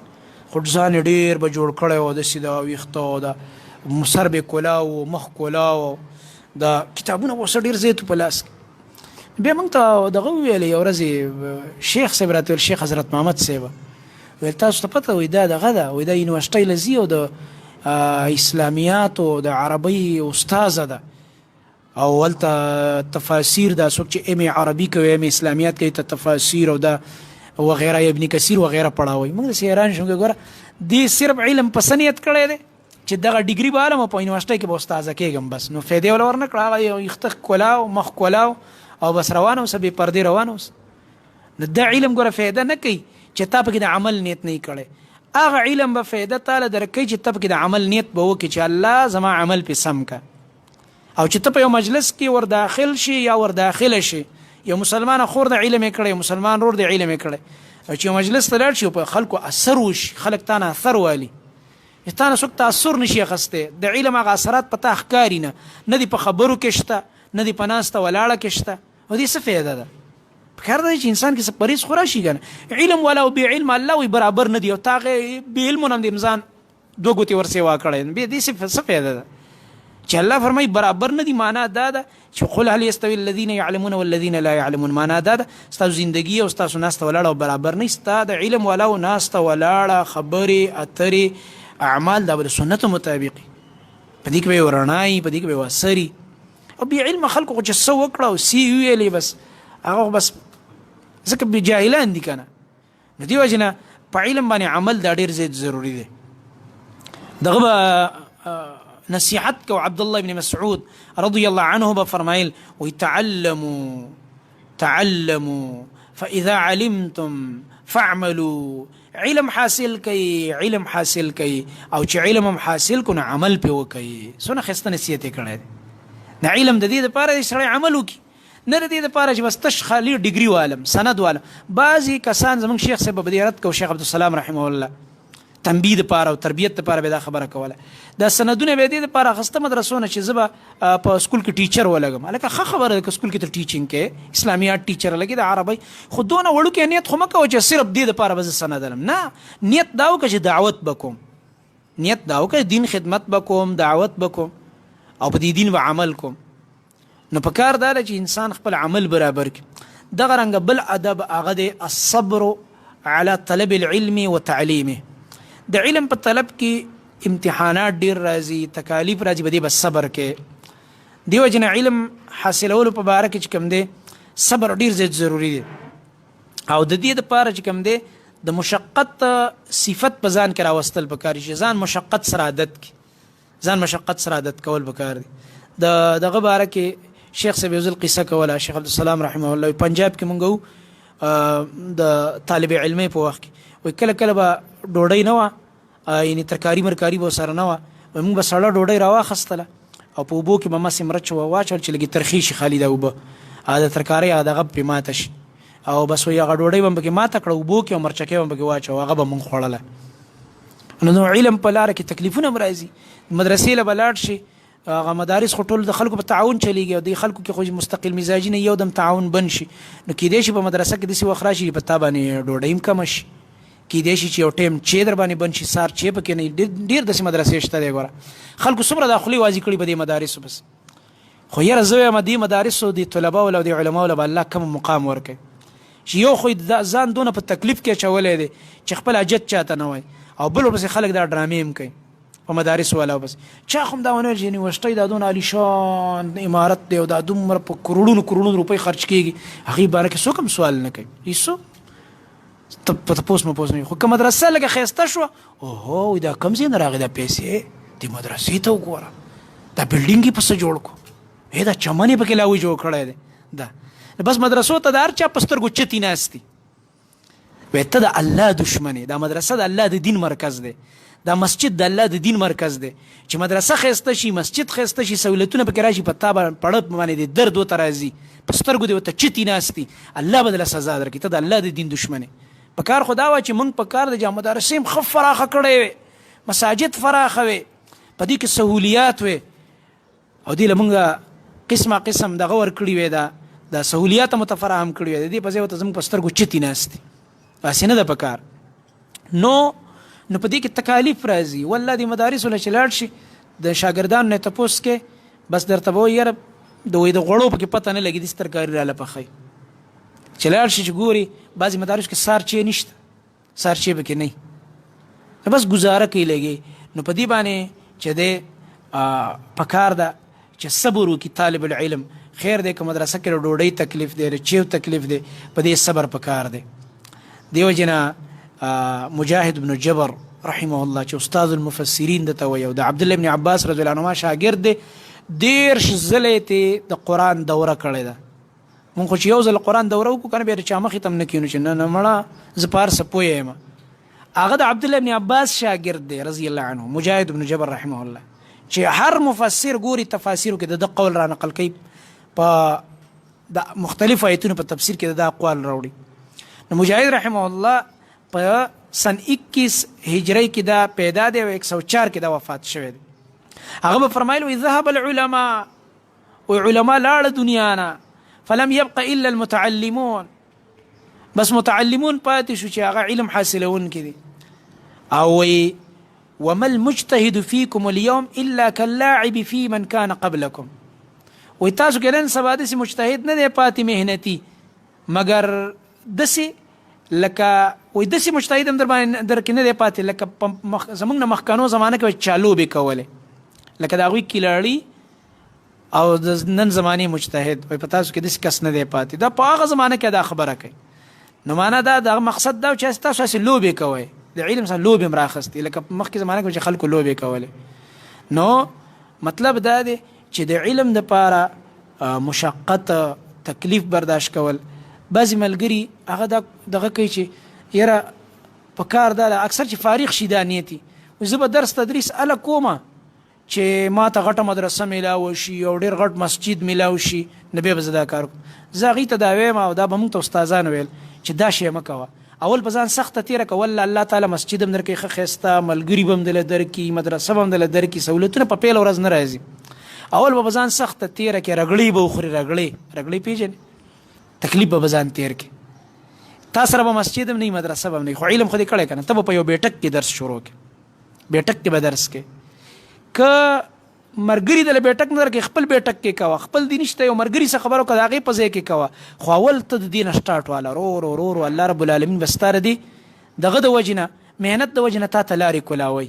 خو ځان یې ډېر به جوړ کړی و داسې د ویښته و د سر به کولاو مخ کولاو د کتابونه به ورسره ډېر زیات په لاس کې بیا موږ ته دغه وویل یو ورځ شیخ صاحب راته ویل شیخ حضرت محمد صاحب ویل تاسو ته پته وایي دا دغه ده وایي دا یونیورسټۍ له ځي او د اسلامیاتو د عربۍ استاذه ده او هلته تفاسیر دا څوک چې ام عربي کوي ام اسلامیات کوي ته تفاسیر او دا وغیره ابن کثیر وغیره پړاوي موږ داسې حیران شوم که ګوره دې صرف علم په څه نیت کړی دی چې دغه ډګري به علم او په یونیورسټۍ کې به استاذه کېږم بس نو فایدې وله ورنه کړه هغه یو ویښته کولاو مخ کولاو او بس روان اوسه بې پردې روان اوسه. نو دا علم ګوره فایده نه کوي چې تا پکې د عمل نیت نه کړی. هغه علم به فایده تاله درکوي چې ته پکې د عمل نیت به وکړي چې الله زما عمل پې سم که. او چې ته په یو مجلس کې ور داخل شي یا ور داخله شي، یو مسلمان خور د علم یې کړی، یو مسلمان رور د علم یې کړی، او چې یو مجلس ته لاړ شي په خلکو اثر وشي، خلک تا نه اثر والي، تا نه څوک تاثر نشي اخیستی، د علم هغه اثرات په تا ښکاري نه دي په خبرو کې شته، نه دي په ناسته ولاړه کې شته. او دې څه فایده ده؟ پکار ده چې انسان کې څه پریز خو راشي که نه. علم والا او بې علم الله وایي برابر نه دي، او تا هغې بې علمو نه هم د ځان دوه ګوتې ورسېوا کړی، بیا دې څه فایده ده چې الله فرمایي برابر نه دي؟ معنا دا ده چې قل هل یستوي الذین یعلمون والذین لا یعلمون. معنا دا ده ستاسو زندګي او ستاسو ناسته ولاړه او برابر نه. ستا د علم والا او ناسته ولاړه خبرې اترې اعمال دا به د سنتو مطابق، په دې کې به یې رڼایي، په دې کې به یې اثري. او بې علمه خلکو خو چې څه وکړه او څه یې ویلې بس هغه بس ځکه بې جاهلان دي که نه. نو دې وجې نه په علم باندې عمل دا ډېر زیات ضروري دی. دغه به نصیحت کو عبدالله ابن مسعود رضی الله عنه به فرمایل وی تعلموا فاذا علمتم فاعملوا. علم حاصل کئ، علم حاصل کئ، او چې علم هم حاصل کو نه عمل پې وکئ. څونه ښایسته نصیحت یې کړی دی. نه علم د دې دپاره دی سړی عمل وکړي، نه د دې دپاره چې بس تش خالي ډګري والم سند والم. بعضې کسان زموږ شیخ صاحب به دې رد کو، شیخ عبدالسلام رحمه الله، تنبیه دپاره او تربیت دپاره به دا خبره کوله. دا سندونه به دې دپاره اخیسته مدرسو نه چې زه به په سکول کې ټیچر ولګم. هلکه ښه خبره ده که سکول کې ته ټیچینګ کې اسلامیات ټیچر لګي د عربۍ، خو دونه وړوکی نیت خو مه کوه چې صرف دې دپاره به زه سند الم. نه، نیت دا وکړه چې دعوت به کوم، نیت دا وکړه دین خدمت به کوم، دعوت به کوم، او په دې دین به عمل کوم. نو په کار دا ده چې انسان خپل عمل برابر کړي. دغه رنګه بل ادب هغه دی الصبر على طلب العلم وتعلیمه. د علم په طلب کې امتحانات ډیر راځي، تکالیف راځي، به دې بس صبر کې. دیو جن علم حاصلولو په باره کې چې کوم دی صبر ډیر زیات ضروری دی. او د دې دپاره چې کوم دی د مشقت صفت په ځان کې راوستل پکار شي، ځان مشقت سره عادت کې، ځان مشقت سره عادت کول پکار دی. دغه باره کې شیخ صاحب یو ځل قصه کوله، شیخ عبدالسلام رحمه الله، پنجاب کې مونږ وو د طالب علمۍ په وخت کې، وایي کله کله به ډوډۍ نه وه، یعنې ترکاري مرکاري به ورسره نه وه، وایي مونږ به سړه ډوډۍ راواخیستله او په اوبو کې به مسې مرچ واچول چې لږې ترخې شي خالي دا اوبه، د ترکارۍ هغه دغه پرې ماته شي، او بس وایي هغه ډوډۍ به م پکې ماته کړه، اوبو کې او مرچکۍ به م پکې واچوه، هغه به مونږ خوړله. نو علم په لاره کې تکلیفونه هم راځي. مدرسې له به لاړ شي، هغه مدارس خو ټول د خلکو په تعاون چلیږي، او د خلکو کې خو مستقل مزاجي نه یو دم تعاون بند شي. نو کیدای شي په مدرسه کې داسې وخت راشي په تا باندې ډوډۍ هم کمه شي، کیدای شي چې یو ټایم چې در باندې بند شي، سار چې پکې نه. ډېر داسې مدرسې شته دی. ګوره خلکو څومره دا خولې وازي کړي په دې مدارسو، بس خو یاره زه وایم دې مدارسو د طلباو له او د علماو له به الله کم مقام ورکوي چې یو خو ځان دونه په تکلیف کې اچولی دی چې خپل حاجت چاته نه وایي، او بل ورپسې خلک دا ډرامې هم کوي په مدارسو والا. بس چا خو هم دا ونه ویل چې یونیورسټۍ دا دونه عالیشان عمارت دی او دا دومره په کروڑونو روپۍ خرچ کېږي، هغې باره کې څوک هم سوال نه کوي. هېڅوک په تپوس مپوس نه وي. خو که مدرسه لږه ښایسته شوه، اوهو دا کوم ځای نه راغی دا پیسې دې مدرسې ته وګوره، دا بلډینګ یې په څه جوړ کړو، دا چمن یې پکې لاوی جوړ کړی دی. دا بس مدرسو ته د هر چا په سترګو چتې ناست دي. وایي ته د الله دشمن یې. دا مدرسه د الله د دین مرکز دی، دا مسجد د الله د دین مرکز دی. چې مدرسه ښایسته شي، مسجد ښایسته شي، سهولتونه پکې راشي، په تا پړه باندې د درد ورته راځي، په سترګو دې ورته چتې ناست دي، الله به دله سزا درکړي. ته د الله د دین دشمن یې. په کار خو دا وه چې موږ په کار د مدرسې هم ښه فراخه کړی وې، مساجد فراخه وې، په دې کې سهولیات وې، او دې له موږ قسمه قسم دغه ورکړي وې، دا سهولیات متفراهم کړي وې، د دې په ځای ورته زموږ په سترګو چتې ناست دي. داسې نه ده په کار. نو په دې کې تکالیف راځي. والله د مدارسو نه چې لاړ شي د شاګردانو نه تپوس کې، بس درته به وایي یاره د غوړو پکې پته نه لګي داسې ترکاري راله پخوي. چې لاړ شي چې ګوري بعضې مدارسو کې سارچې نشته، سارچې پکې نه وي، بس ګزاره کوي لګي. نو په دې باندې چې دی په کار ده چې صبر وکړي طالب العلم. خیر دی که مدرسه کې د ډوډۍ تکلیف دی، د چیو تکلیف دی، په دې صبر په کار دی. دیو جنا مجاهد بن جبر رحمه الله چې استاد المفسرین دته وایي، او د عبدالله بن عباس رضی الله عنهما شاګرد دی، 13 ځله یې د قرآن دوره کړې ده، مونږ خو چې یو ځل قرآن دوره وکړو که نه بیا د چا مخې ته هم نه کښېنو چې نه مړه زه په هر څه پوه یم. هغه د عبدالله ابن عباس شاګرد دی رضی الله عنه، مجاهد بن جبر رحمه الله، چې هر مفسر ګوري تفاسیرو کې د قول را نقل کوي، په د مختلفو آیتونو په تفسیر کې د اقوال راوړي. نو مجاهد رحمه الله په سن 21 هجری کې دا پیدا دی او 104 کې دا وفات شوی دی. هغه به فرمایل وی ذهب العلماء، و علماء لاړه دنیا نه، فلم يبق الا المتعلمون، بس متعلمون پاتې شو چې هغه علم حاصلون کې دي. او وی وما المجتهد فيكم اليوم الا كاللاعب في من كان قبلكم، وی تاسو کې نن سبا داسې مجتهد نه دی پاتې مهنتي مګر داسې لکه وی داسې مجتهد هم در کې نه دی پاتې لکه زموږ نه مخکانو زمانه کې چا لوبې کولې، لکه د هغوی کلاړي او د نن زمانې مجتهد وی په تاسو کې داسې کس نه دی پاتې. دا په هغه زمانه کې دا خبره کوي. نو معنا دا د مقصد دا چې تاسو هسې لوبې کوئ، د علم سره لوبې هم راخستې لکه مخکې زمانه کې چې خلکو لوبې کولې. نو مطلب دا دی چې د علم دپاره مشقت تکلیف برداشت کول. بعضې ملګري هغه دغه کوي چې یاره په کار دا اکثر چې فارغ شي دا نیتي زه به درس تدریس اله کومه چې ما ته غټه مدرسه میلاو شي او ډېر غټ مسجد میلاو شي، نه بیا به زه دا کار کوم. زه هغوی ته دا ویم او دا به موږ ته استادان ویل چې دا شی مه کوه. اول به ځان سخته تېره کوه، الله تعالی مسجد هم درکوي ښه ښایسته، ملګري به هم دله درکړي، مدرسه به هم دله درکړي، سهولتونه په پیل ورځ نه راځي. اول به ځان سخته تېره کړې، رګړۍ به وخوري، رګړۍ پېژنې، تکلیف به ځان تېر کړي. تا سره به مسجد هم نه وي، مدرسه به هم نه وي، خو علم خو دې کړی که نه. ته به په یو بیټک کې درس شروع کړې، بیټک کې به درس کې که مرګري دله بیټک نه درکړي، خپل بیټک کې کوه، خپل دي نشته یو مرګري څه خبره وکړه د هغې په ځای کې کوه. خو اول ته د دې نه سټارټ واله، ورو الله رب العالمین به ستا د دغه د وجې نه محنت د وجې نه تا ته لارې کولاوی.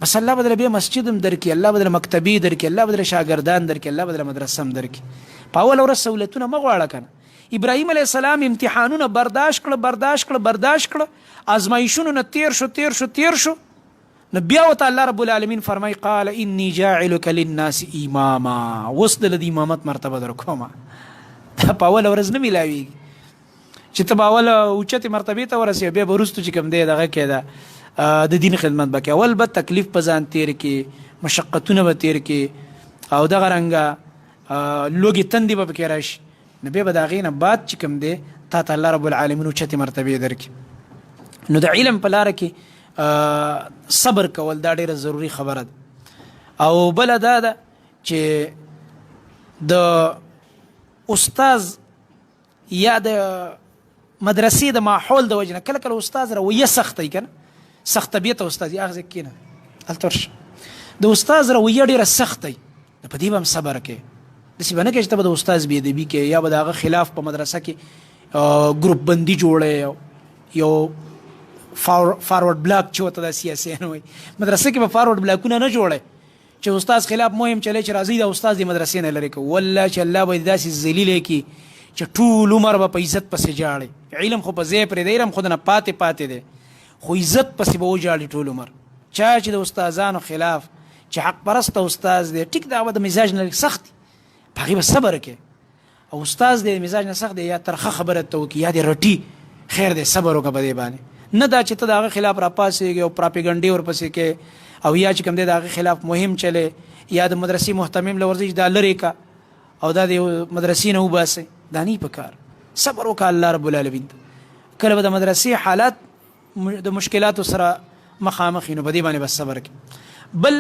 بس الله به دله بیا مسجد هم درکړي، الله به دله مکتبې درکړي، الله به دله شاګردان درکړي، الله به دله مدرسه هم درکړي. په اوله ورځ سهولتونه مه غواړه که نه. ابراهیم علیه السلام امتحانونه برداشت کړه، ازمایښونو نه تیر شو، نو بیا ورته الله رب العالمین فرمای قال انی جاعلک للناس اماما، اوس دله د امامت مرتبه در کومه. دا په اوله ورځ نه میلاویږي چې ته به اوله اوچتې مرتبې ته ورسې، بیا به وروستو چې کوم دی دغه کې ده د دین خدمت به کوې. اول به تکلیف په ځان تیر کې، مشقتونه به تیر کې، او دغه رنګه لوږې تندې به پکې راشي، نو بیا به د هغې نه بعد چې کوم دی تا ته الله رب العالمین اوچتې مرتبې درکړي. نو د علم په لاره کې صبر کول دا ډیره ضروری خبره ده. او بله دا ده چې د استاز یا د مدرسې د ماحول د وجې نه کله کله استاز رویه سخته وي که نه، سخت طبیعته استاز یې هغه ځای کښېنه هلته ورشه، د استاز رویه ډیره سخته وي، نو په دې به هم صبر کوې. داسې به نه کوې چې ته به د استاز بېادبي کوې یا به د هغه خلاف په مدرسه کې ګروپ بندي جوړی، یو فارورډ بلاک چې ورته دا سیاسیان وایي، مدرسه کې به فارورډ بلاکونه نه جوړی چې استاز خلاف مهم چلی چې راځئ دا استاز د مدرسې نه لرې کوو. والله چې الله به داسې ذلیلی کړي چې ټول عمر به په عزت پسې جاړئ. علم خو په ځای پرېږدی، علم خو نه پاتې دی، خو عزت پسې به وجاړي ټول عمر. چا چې د استادانو خلاف چې حق پرسته استاز دی، ټیک دا به د مزاج نه سخت دی، په هغې به صبر کوې. او استاز دی د مزاج نه سخت دی، یا ترخه خبره ته وکړي یا دې رټي، خیر دی صبر وکړه په دې باندې، نه دا چې ته د هغه خلاف راپاڅېږې او پراپیګنډې ورپسې کې، او یا چې کوم دی د هغې خلاف مهم چلی، یا د مدرسې محتمم له ورځي چې دا لرې که او دا د یو مدرسې نه وباسئ، دا نه په کار. صبر وکړه الله رب العالمین ته. کله به د مدرسې حالات د مشکلاتو سره مخامخ وي، نو په دې باندې بس صبر کړي. بل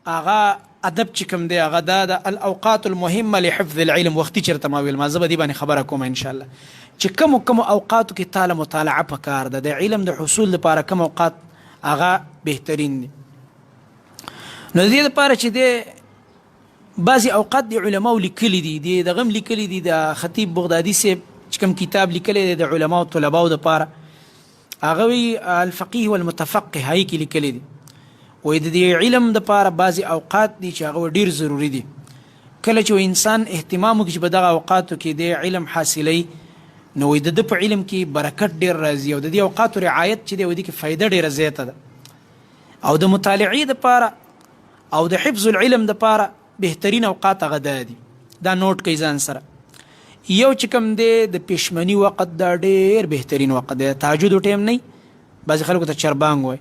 هغه ادب چې کوم دی هغه دا د الاوقات المهمه لحفظ العلم، وختي چېرته ما ویل، ما زه به دې باندې خبره کوم انشاءالله چې کومو اوقاتو کې تاله مطالعه پکار ده، د علم د حصول لپاره کوم اوقات هغه بهترین دي. نو د دې لپاره چې دی بعضې اوقات د علماو لیکلي دي، دغه هم لیکلي دي، د خطیب بغدادي صاحب چې کوم کتاب لیکلی دی د علماو طلباو دپاره، هغه وی الفقيه والمتفقه، هغې کې لیکلی دي. وایي د دې علم دپاره بعضې اوقات دي چې هغه ډېر ضروري دي. کله چې انسان اهتمام وکړي چې په دغه اوقاتو کې د علم حاصلوي، نو وایي د ده په علم کې برکت ډېر راځي، او د دې اوقاتو رعایت چې دی وایي دې کې فایده ډېره زیاته ده. او د مطالعې دپاره او د حفظ العلم دپاره بهترین اوقات هغه دا دي، دا نوٹ کوي ځان سره. یو چې کوم دی د پېشمني وخت دا ډېر بهترین وخت دی. تهجد ټیم نه بعضې خلکو ته چربانګ وایي.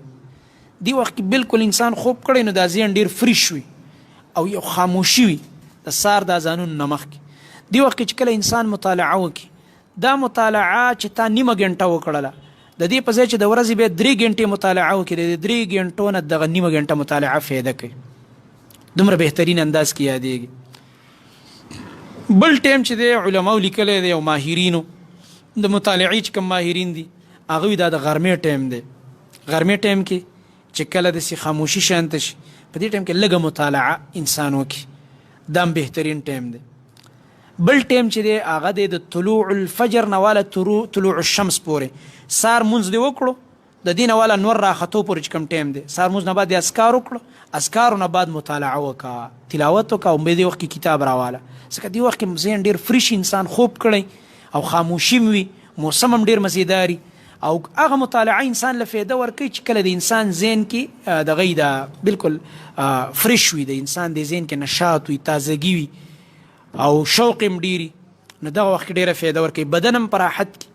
دې وخت کې بالکل انسان خوب کړی نو دا ذهن ډېر فریش وي او یو خاموشي وي د سهار د اذانونو نه مخکې. دې وخت کې چې کله انسان مطالعه وکړي دا مطالعه چې تا نیمه ګنټه وکړله د دې په ځای چې د ورځې بیا 3 ګنټې مطالعه وکړي د 3 ګنټو نه دغه نیمه ګنټه مطالعه فایده کوي. دومره بهترین انداز کې یادېږي. بل ټیم چې دی علماو لیکلی دی او ماهرینو د مطالعې چې کوم ماهرین دي هغوی دا د غرمې ټیم دی. غرمې ټیم کې چې کله داسې خاموشي شانته شي په دې ټیم کې لږه مطالعه انسان وکړي دا هم بهترین ټیم دی. بل ټیم چې دی هغه دی د طلوع الفجر نه واله طلوع الشمس پورې سهار مونځ دې وکړو د دې نه واله نور راختو پورې چې کوم ټیم دی سهار مونځ نه بعد یې اذکار وکړو اذکارو نه بعد مطالعه وکړه تلاوت وکړه او دې وخت کې کتاب راواله ځکه دې وخت کې ذهن ډېر فریش انسان خوب کړی او خاموشي وي موسم هم ډېر مزیداري او هغه مطالعه انسان له فایده ورکوي چې کله د انسان ذهن کې دغه دا بالکل فریش وي د انسان د ذهن کې نشاط وي تازګي وي او شوق هم ډېري نو دغه وخت کې ډېره فایده ورکوي بدن هم په راحت کې.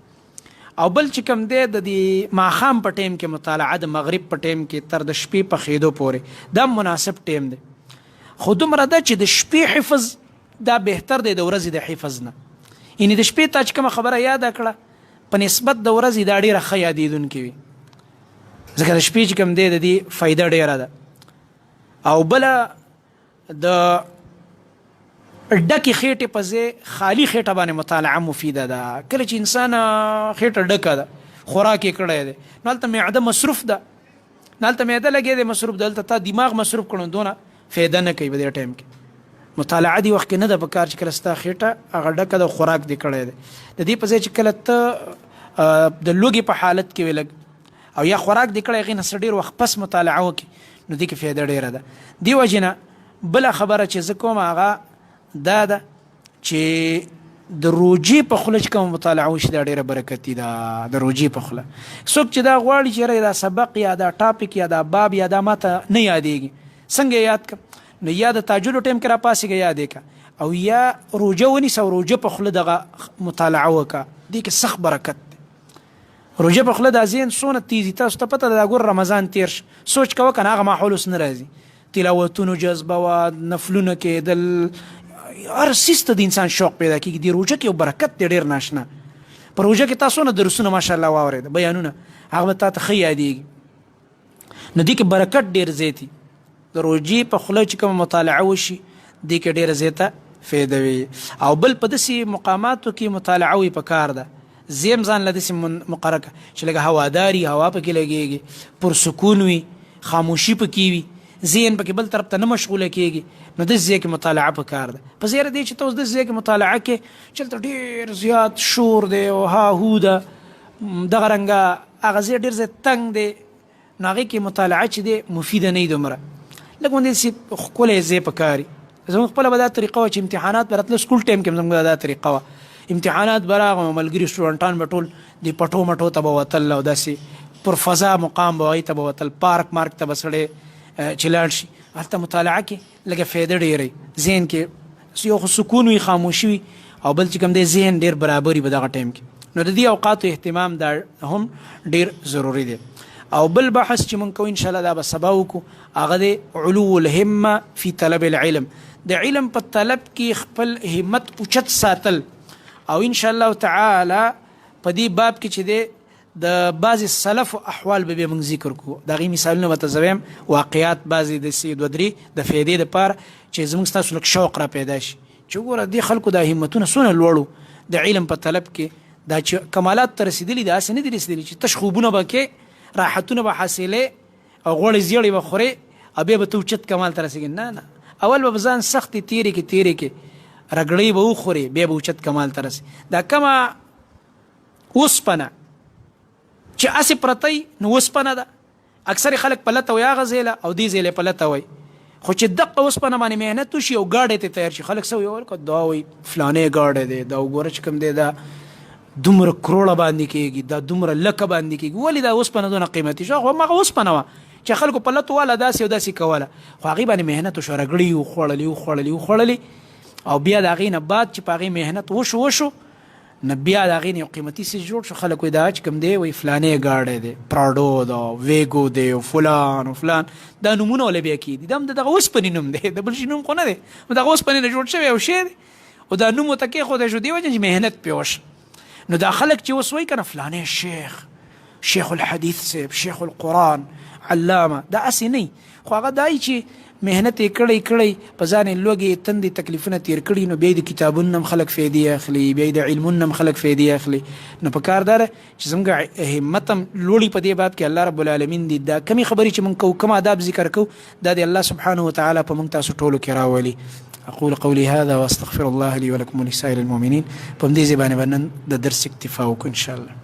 او بل چې کوم دی د دې ماښام په ټیم کې مطالعه د مغرب په ټیم کې تر د شپې په خېدو پورې دا مناسب ټیم دی. خو دومره ده چې د شپې حفظ دا بهتر دی د ورځې د حفظ نه. یعنې د شپې تا چې کومه خبره یاده کړه په نسبت د ورځې دا ډېره ښه یادېدونکې وي ځکه د شپې چې کوم دی د دې فایده ډېره ده. او بله د ډکې خېټې په ځای خالي خېټه باندې مطالعه مفیده ده. کله چې انسان خېټه ډکه ده خوراک یې کړی دی نو هلته معده مصروف ده نو هلته معده لګی دی مصروف ده هلته تا دماغ مصروف کړو دونه فایده نه کوي په دې ټایم کې. مطالعه دې وخت کې نه ده په کار چې کله ستا خېټه هغه ډکه ده خوراک دې کړی دی د دې په ځای چې کله ته د لوږې په حالت کې وي لږ او یا خوراک دې کړی هغې نه څه ډېر وخت پس مطالعه وکړي نو دې کې فایده ډېره ده. دې وجې نه بله خبره چې زه کوم هغه دا ده چې د روجې په خوله چې کوم مطالعه وشي دا ډېره برکتي ده. د روجې په خوله څوک چې دا غواړي چې یاره دا سبق یا دا ټاپک یا دا باب یا دا ماته نه یادېږي څنګه یاد کړم نو یا د تهجد ټیم کې راپاسېږه یادې کړه او یا روجه ونیسه او روجه په خوله دغه مطالعه وکړه دې کې سخت برکت دی. روجه په خوله دا ذهن څونه تیزي تاسو ته پته ده دا ګور رمضان تېر شه سوچ کوه که نه هغه ماحول اوس نه راځي تلاوتونو جذبه وه نفلونه کېدل هر څیز ته د انسان شوق پیدا کېږي. دې روژه کې یو برکت دی ډېر ناشنا. په روژه کې تاسو نه درسونه ماشاءالله واورېده بیانونه هغه به تا ته ښه یادېږي نو دې کې برکت ډېر زیات وي. د روژې په خوله چې کومه مطالعه وشي دې کې ډېره زیاته فایده وي. او بل په داسې مقاماتو کې مطالعه وي په کار ده زیم ځان له داسې مقرره کړه چې لږه هواداري هوا پکې لګېږي پرسکون وي خاموشي پکې وي ذهن پکې بل طرف ته نه مشغوله کېږي نو داسې ځای کې مطالعه په کار ده. په زیره دی چې ته اوس داسې ځای کې مطالعه کې چې هلته ډېر زیات شور دی او هاهو ده دغه رنګه هغه ځای ډېر زیات تنګ دی نو هغې کې مطالعه چې دی مفیده نه وي دومره لږ غوندې داسې ښکلی ځای په کار وي. زموږ خپله به دا طریقه وه چې امتحانات به راتله سکول ټایم کې هم زموږ دا طریقه وه امتحانات به راغلم ملګري سټوډنټان به ټول د پټو مټو ته به وتل او داسې پر فضا مقام به هغې ته به وتل پارک مارک ته به سړی چې لاړ شي هلته مطالعه کې لږه فایده ډېره وي ذهن کې یو خو سکون وي خاموشي وي او بل چې کوم دی ذهن ډېر برابر وي په دغه ټایم کې نو د دې اوقاتو اهتمام دا هم ډېر ضروري دی. او بل بحث چې مونږ کوو انشاءالله دا به سبا وکړو هغه دی علو الهمه فی طلب العلم د علم په طلب کې خپل همت اوچت ساتل او انشاءالله تعالی په دې باب کې چې دی د بعضې سلف احوال به موږ ذکر کوو د هغې مثالونه به ته زه ویم واقعات بعضې داسې دوه درې د فایدې دپاره چې زموږ ستاسو لږ شوق را پیدا شي چې وګوره دې خلکو دا همتونه څونه لوړ د علم په طلب کې دا چې کمالات ته رسېدلي داسې نه دي رسېدلي چې تش خوبونه به کې راحتونه به حاصلې او غوړې زیړې به خورې او بیا به ته اوچت کمال ته رسېږي نه اول به ځان سختې تېرې کې رګړۍ به وخورې بیا به اوچت کمال ته رسې. دا کمه اوسپنه چې اسې پرتی نو اوسپنه ده اکثر خلک په لته وایي هغه ځایله او دې ځایله په لته وایي خو چې دقه اوسپنه باندې محنت وشي او ګاډی ته تیار شي خلک څه وایي دا وایي فلانی ګاډی دی دا وګوره چې کوم دی دا دومره کروړه باندې کېږي دا دومره لکه باندې کېږي ولې دا اوسپنه دونه قیمتي شو خو هماغه اوسپنه وه چې خلکو په لتو واله داسې او داسې کوله خو هغې باندې محنت وشو رګړې وخوړلې او بیا د هغې نه بعد چې په هغې محنت وشو نو بیا د هغې نه یو قیمتي څیز جوړ شو. خلک وایي دا چې کوم دی وایي فلانې ګاډی دی، پراډو ده، ویګو دی، او فلان او فلان، دا نومونه ولې بیا کېدي؟ دا هم د دغه اوسپنې نوم دی، د بل شي نوم خو نه دی، دغه اوسپنې نه جوړ شوی یو شی دی او دا نوم ورته کېښودی شو دې وجې چې محنت پرې وشو. نو دا خلک چې اوس وایي که نه فلانې شیخ الحدیث صاحب، شیخ القرآن، علامه، دا هسې نه، خو هغه دا چې محنت یې کړی په ځان یې لوږې تندې تکلیفونه تېر کړي، نو بیا یې د کتابونو هم خلک فایدې اخلي، بیا یې د علمونو هم خلک فایدې اخلي. نو په کار دا ده چې زموږ همت هم لوړي په دې باب کې الله رب العالمین دي دا کمې خبرې چې موږ کوو، کوم آداب ذکر کوو، دا د الله سبحانه وتعالی په موږ تاسو ټولو کې راولي. اقول قولي هذا واستغفر الله لي ولكم ولسائر المؤمنين. په همدې ځای باندې به نن د درس اکتفا وکړو ان شاء الله.